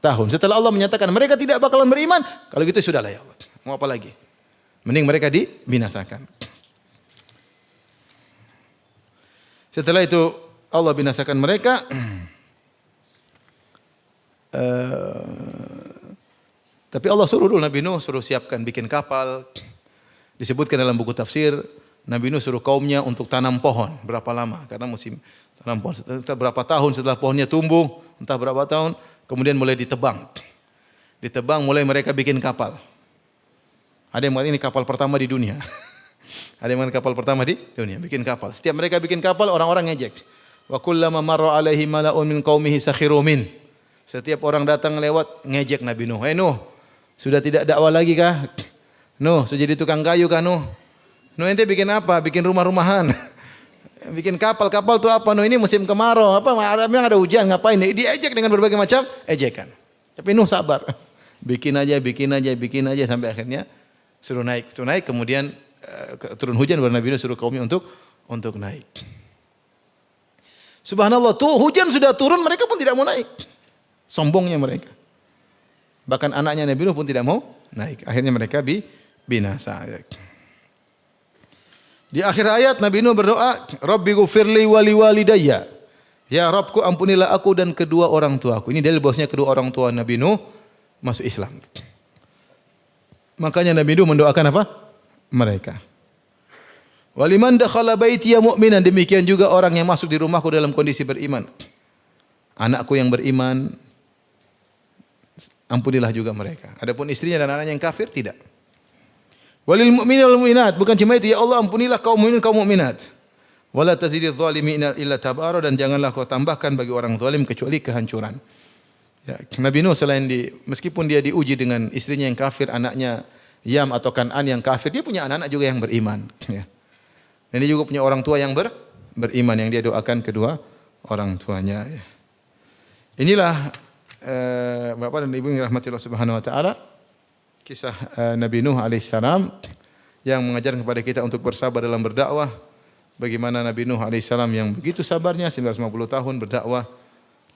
tahun. Setelah Allah menyatakan mereka tidak bakalan beriman, kalau gitu sudahlah ya Allah. Mau apa lagi? Mending mereka dibinasakan. Setelah itu Allah binasakan mereka. Tapi Allah suruh dulu Nabi Nuh, suruh siapkan bikin kapal. Disebutkan dalam buku tafsir, Nabi Nuh suruh kaumnya untuk tanam pohon. Berapa lama? Karena musim tanam pohon. Setelah berapa tahun setelah pohonnya tumbuh, entah berapa tahun, kemudian mulai ditebang. Ditebang mulai mereka bikin kapal. Ada yang mengatakan ini kapal pertama di dunia. Ada yang kapal pertama di dunia, bikin kapal. Setiap mereka bikin kapal, orang-orang ngejek. Wa kullama marra alaihi mala'un min qaumihi sakhiru min. Setiap orang datang lewat ngejek Nabi Nuh. Nuh, sudah tidak dakwah lagi kah? Nuh, sudah jadi tukang kayu kah Nuh? Nuh ente bikin apa? Bikin rumah-rumahan. Bikin kapal. Kapal itu apa? Nuh ini musim kemarau. Apa? Memang ada hujan, ngapain? Diejek dengan berbagai macam ejekan. Tapi Nuh sabar. Bikin aja sampai akhirnya suruh naik. Suruh naik kemudian turun hujan baru Nabi Nuh suruh kaumnya untuk naik. Subhanallah, tuh hujan sudah turun mereka pun tidak mau naik. Sombongnya mereka. Bahkan anaknya Nabi Nuh pun tidak mau naik. Akhirnya mereka binasa. Di akhir ayat Nabi Nuh berdoa, Rabbi ghufirli wali walidayya. Ya Rabbku ampunilah aku dan kedua orang tuaku. Ini dalil bahwasanya kedua orang tua Nabi Nuh masuk Islam. Makanya Nabi Nuh mendoakan apa? Mereka. Waliman dakhala baitiya mu'minan, demikian juga orang yang masuk di rumahku dalam kondisi beriman. Anakku yang beriman, ampunilah juga mereka. Adapun istrinya dan anaknya yang kafir tidak. Walil mu'minin wal mu'minat, bukan cuma itu, ya Allah ampunilah kaum mukminin kaum mukminat. Wala tazididz zalimina illa tabara, dan janganlah kau tambahkan bagi orang zalim kecuali kehancuran. Ya, Nabi Nuh meskipun dia diuji dengan istrinya yang kafir, anaknya Yam atau Kan'an yang kafir, dia punya anak-anak juga yang beriman. Ya. Dan dia juga punya orang tua yang beriman yang dia doakan kedua orang tuanya. Ya. Inilah Bapak dan Ibu yang dirahmati Allah Subhanahu Wa Taala, kisah Nabi Nuh alaihissalam yang mengajar kepada kita untuk bersabar dalam berdakwah. Bagaimana Nabi Nuh alaihissalam yang begitu sabarnya 950 tahun berdakwah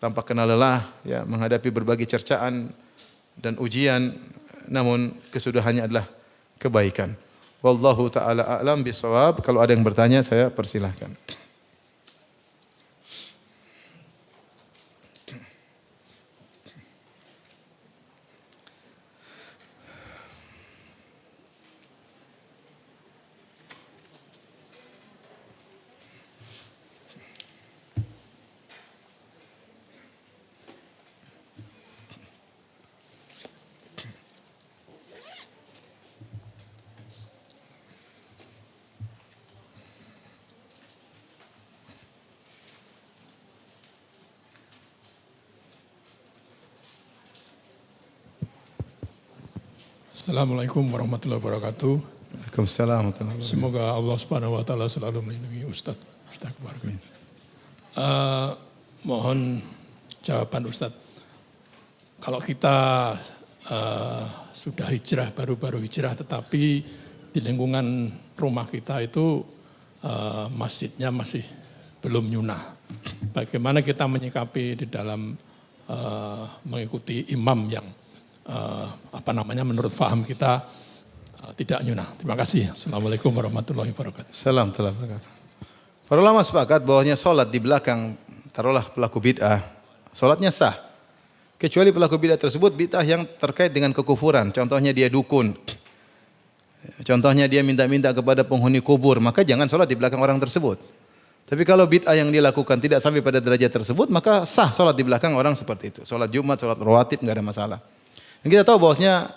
tanpa kenal lelah, ya, menghadapi berbagai cercaan dan ujian, namun kesudahannya adalah kebaikan. Wallahu taala a'lam bishawab. Kalau ada yang bertanya saya persilahkan. Assalamualaikum warahmatullahi wabarakatuh. Waalaikumsalam warahmatullahi wabarakatuh. Semoga Allah Subhanahu wa taala selalu melindungi Ustaz keluarga. Mohon jawaban Ustaz. Kalau kita sudah hijrah, baru-baru hijrah, tetapi di lingkungan rumah kita itu masjidnya masih belum nyunah. Bagaimana kita menyikapi di dalam mengikuti imam yang menurut faham kita tidak nyunah. Terima kasih. Assalamualaikum warahmatullahi wabarakatuh. Salam warahmatullahi wabarakatuh. Para ulama sepakat bahwasanya solat di belakang taruhlah pelaku bid'ah, solatnya sah. Kecuali pelaku bid'ah tersebut bid'ah yang terkait dengan kekufuran. Contohnya dia dukun. Contohnya dia minta-minta kepada penghuni kubur, maka jangan solat di belakang orang tersebut. Tapi kalau bid'ah yang dia lakukan tidak sampai pada derajat tersebut, maka sah solat di belakang orang seperti itu. Solat Jumat, solat rawatib enggak ada masalah. Dan kita tahu bahwasanya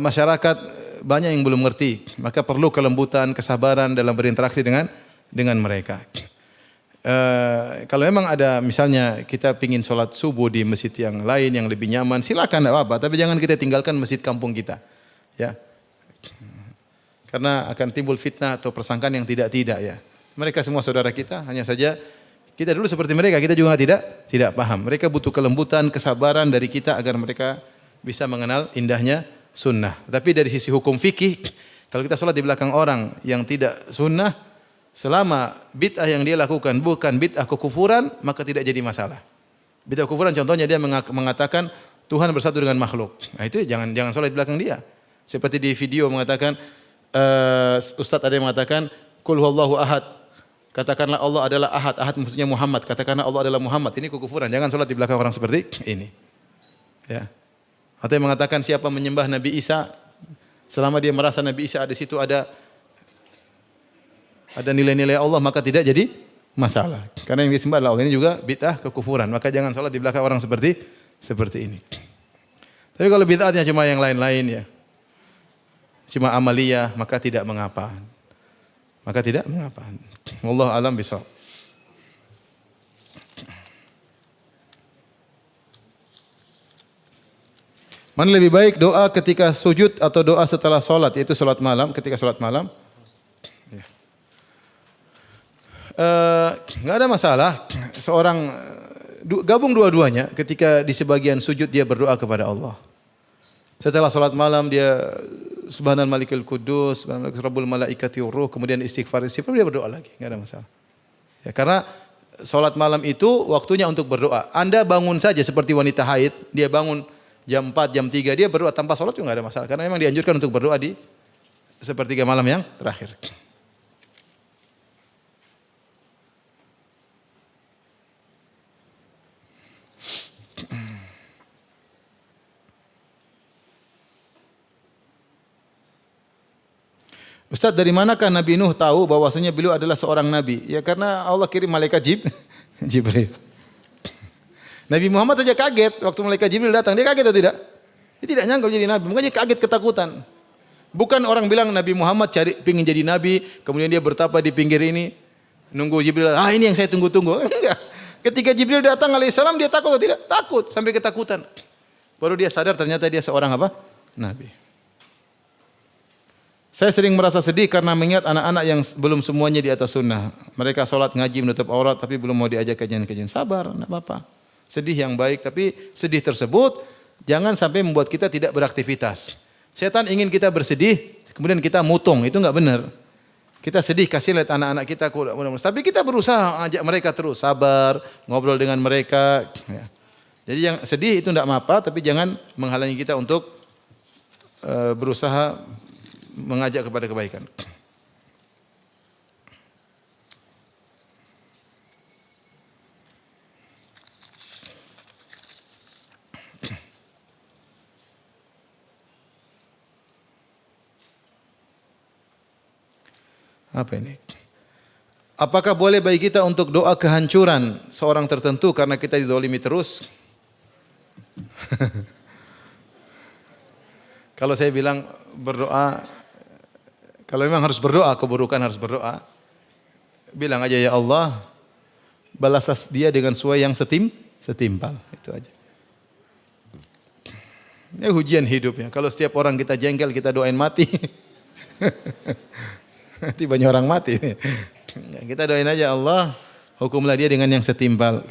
masyarakat banyak yang belum mengerti, maka perlu kelembutan, kesabaran dalam berinteraksi dengan mereka. Kalau memang ada misalnya kita pingin sholat subuh di masjid yang lain yang lebih nyaman, silakan tidak apa-apa. Tapi jangan kita tinggalkan masjid kampung kita, ya, karena akan timbul fitnah atau persangkaan yang tidak ya. Mereka semua saudara kita, hanya saja kita dulu seperti mereka, kita juga tidak paham. Mereka butuh kelembutan, kesabaran dari kita agar mereka bisa mengenal indahnya sunnah. Tapi dari sisi hukum fikih, kalau kita sholat di belakang orang yang tidak sunnah, selama bid'ah yang dia lakukan bukan bid'ah kekufuran, maka tidak jadi masalah. Bid'ah kekufuran contohnya dia mengatakan Tuhan bersatu dengan makhluk. Nah itu jangan sholat di belakang dia. Seperti di video mengatakan, Ustadz ada yang mengatakan, Qul huwallahu ahad. Katakanlah Allah adalah ahad. Ahad maksudnya Muhammad. Katakanlah Allah adalah Muhammad. Ini kekufuran. Jangan sholat di belakang orang seperti ini. Ya. Atau yang mengatakan siapa menyembah Nabi Isa, selama dia merasa Nabi Isa ada situ ada nilai-nilai Allah, maka tidak jadi masalah. Karena yang disembah adalah Allah. Ini juga bid'ah kekufuran. Maka jangan sholat di belakang orang seperti ini. Tapi kalau bid'ahnya cuma yang lain-lain ya, cuma amaliyah, maka tidak mengapa. maka tidak mengapa. Wallahu alam bishawab. Mana lebih baik doa ketika sujud atau doa setelah solat, yaitu solat malam, ketika solat malam? Ya. Nggak ada masalah. Seorang gabung dua-duanya. Ketika di sebagian sujud dia berdoa kepada Allah. Setelah solat malam dia Subhanal Malikul Kudus, Subhanal Rabbul Malaikati Ruh, kemudian istighfar dia berdoa lagi, nggak ada masalah. Ya, karena solat malam itu waktunya untuk berdoa. Anda bangun saja seperti wanita haid, dia bangun jam 4, jam 3 dia berdoa tanpa sholat juga nggak ada masalah. Karena memang dianjurkan untuk berdoa di sepertiga malam yang terakhir. Ustaz, dari manakah Nabi Nuh tahu bahwasanya beliau adalah seorang nabi? Ya karena Allah kirim malaikat Jibril. Nabi Muhammad saja kaget waktu malaikat Jibril datang. Dia kaget atau tidak? Dia tidak nyangka jadi nabi, makanya kaget ketakutan. Bukan orang bilang Nabi Muhammad pingin jadi nabi, kemudian dia bertapa di pinggir ini, nunggu Jibril. Ini yang saya tunggu-tunggu. Enggak. Ketika Jibril datang alaihissalam dia takut atau tidak? Takut sampai ketakutan. Baru dia sadar ternyata dia seorang apa? Nabi. Saya sering merasa sedih karena mengingat anak-anak yang belum semuanya di atas sunnah. Mereka sholat ngaji menutup aurat tapi belum mau diajak kajian-kajian. Sabar, tidak apa-apa. Sedih yang baik, tapi sedih tersebut jangan sampai membuat kita tidak beraktivitas. Setan ingin kita bersedih, kemudian kita mutung, itu enggak benar. Kita sedih, kasih lihat anak-anak kita, tapi kita berusaha ajak mereka terus, sabar, ngobrol dengan mereka. Ya. Jadi yang sedih itu tidak apa-apa, tapi jangan menghalangi kita untuk berusaha mengajak kepada kebaikan. Apa ini? Apakah boleh bagi kita untuk doa kehancuran seorang tertentu karena kita dizalimi terus? Kalau saya bilang berdoa, kalau memang harus berdoa, keburukan harus berdoa, bilang aja ya Allah, balas dia dengan sesuai yang setimpal, itu aja. Ini ujian hidup ya. Kalau setiap orang kita jengkel, kita doain mati. Nanti banyak orang mati. Kita doain aja Allah, hukumlah dia dengan yang setimpal.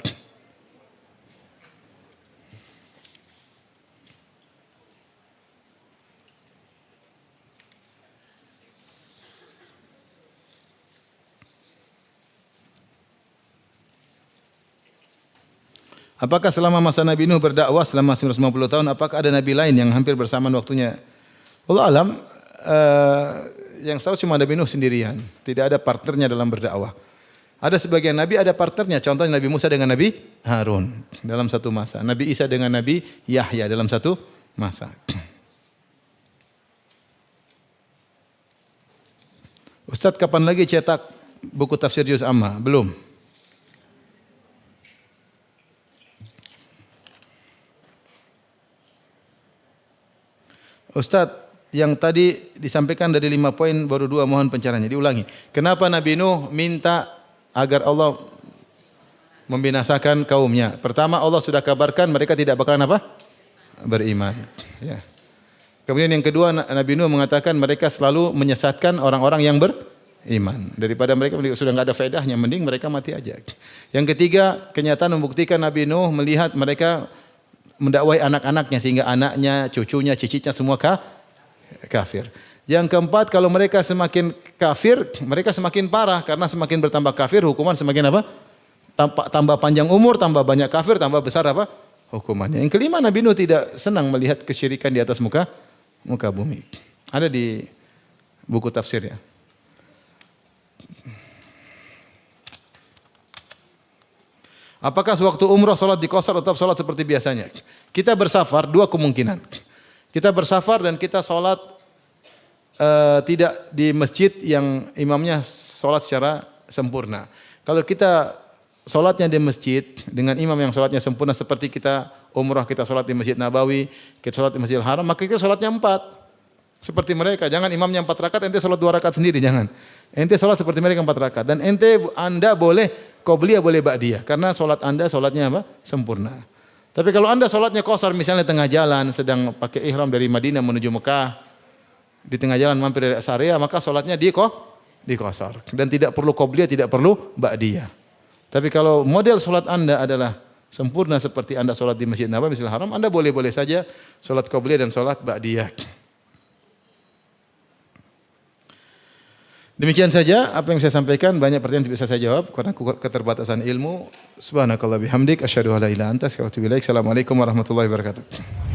Apakah selama masa Nabi Nuh berdakwah selama 950 tahun, apakah ada nabi lain yang hampir bersamaan waktunya? Allah alam, yang tahu cuma Nabi Nuh sendirian, tidak ada partnernya dalam berdakwah. Ada sebagian nabi ada partnernya, contohnya Nabi Musa dengan Nabi Harun dalam satu masa, Nabi Isa dengan Nabi Yahya dalam satu masa. Ustaz, kapan lagi cetak buku tafsir juz amma? Belum. Ustaz, yang tadi disampaikan dari 5 poin baru 2 mohon pencerahannya diulangi. Kenapa Nabi Nuh minta agar Allah membinasakan kaumnya? Pertama, Allah sudah kabarkan mereka tidak bakalan apa? Beriman. Ya. Kemudian yang kedua, Nabi Nuh mengatakan mereka selalu menyesatkan orang-orang yang beriman. Daripada mereka sudah enggak ada faedahnya, mending mereka mati aja. Yang ketiga, kenyataan membuktikan Nabi Nuh melihat mereka mendakwai anak-anaknya sehingga anaknya, cucunya, cicitnya semua kafir. Yang keempat, kalau mereka semakin kafir, mereka semakin parah karena semakin bertambah kafir, hukuman semakin apa? Tambah panjang umur, tambah banyak kafir, tambah besar apa? Hukumannya. Yang kelima, Nabi Nuh tidak senang melihat kesyirikan di atas muka bumi. Ada di buku tafsir ya. Apakah sewaktu umrah salat diqashar atau salat seperti biasanya? Kita bersafar, 2 kemungkinan. Kita bersafar dan kita salat tidak di masjid yang imamnya salat secara sempurna. Kalau kita salatnya di masjid dengan imam yang salatnya sempurna seperti kita umrah, kita salat di Masjid Nabawi, kita salat di Masjidil Haram, maka kita salatnya 4. Seperti mereka, jangan imamnya 4 rakaat, ente sholat 2 rakaat sendiri, jangan. Ente sholat seperti mereka 4 rakaat. Dan anda boleh qobliyah, boleh ba'diyah. Karena sholat anda sholatnya apa? Sempurna. Tapi kalau anda sholatnya qasar, misalnya tengah jalan, sedang pakai ihram dari Madinah menuju Mekah, di tengah jalan mampir dari Syariah, maka sholatnya di qasar. Dan tidak perlu qobliyah, tidak perlu ba'diyah. Tapi kalau model sholat anda adalah sempurna seperti anda sholat di Masjid Nabawi, Masjidil Haram, anda boleh-boleh saja sholat qobliyah dan sholat ba'diyah. Demikian saja apa yang saya sampaikan, banyak pertanyaan yang bisa saya jawab karena keterbatasan ilmu. Subhanakallah bihamdik, asyhadu an la ilaha illa anta, astaghfiruka wa atubu ilaik. Assalamualaikum warahmatullahi wabarakatuh.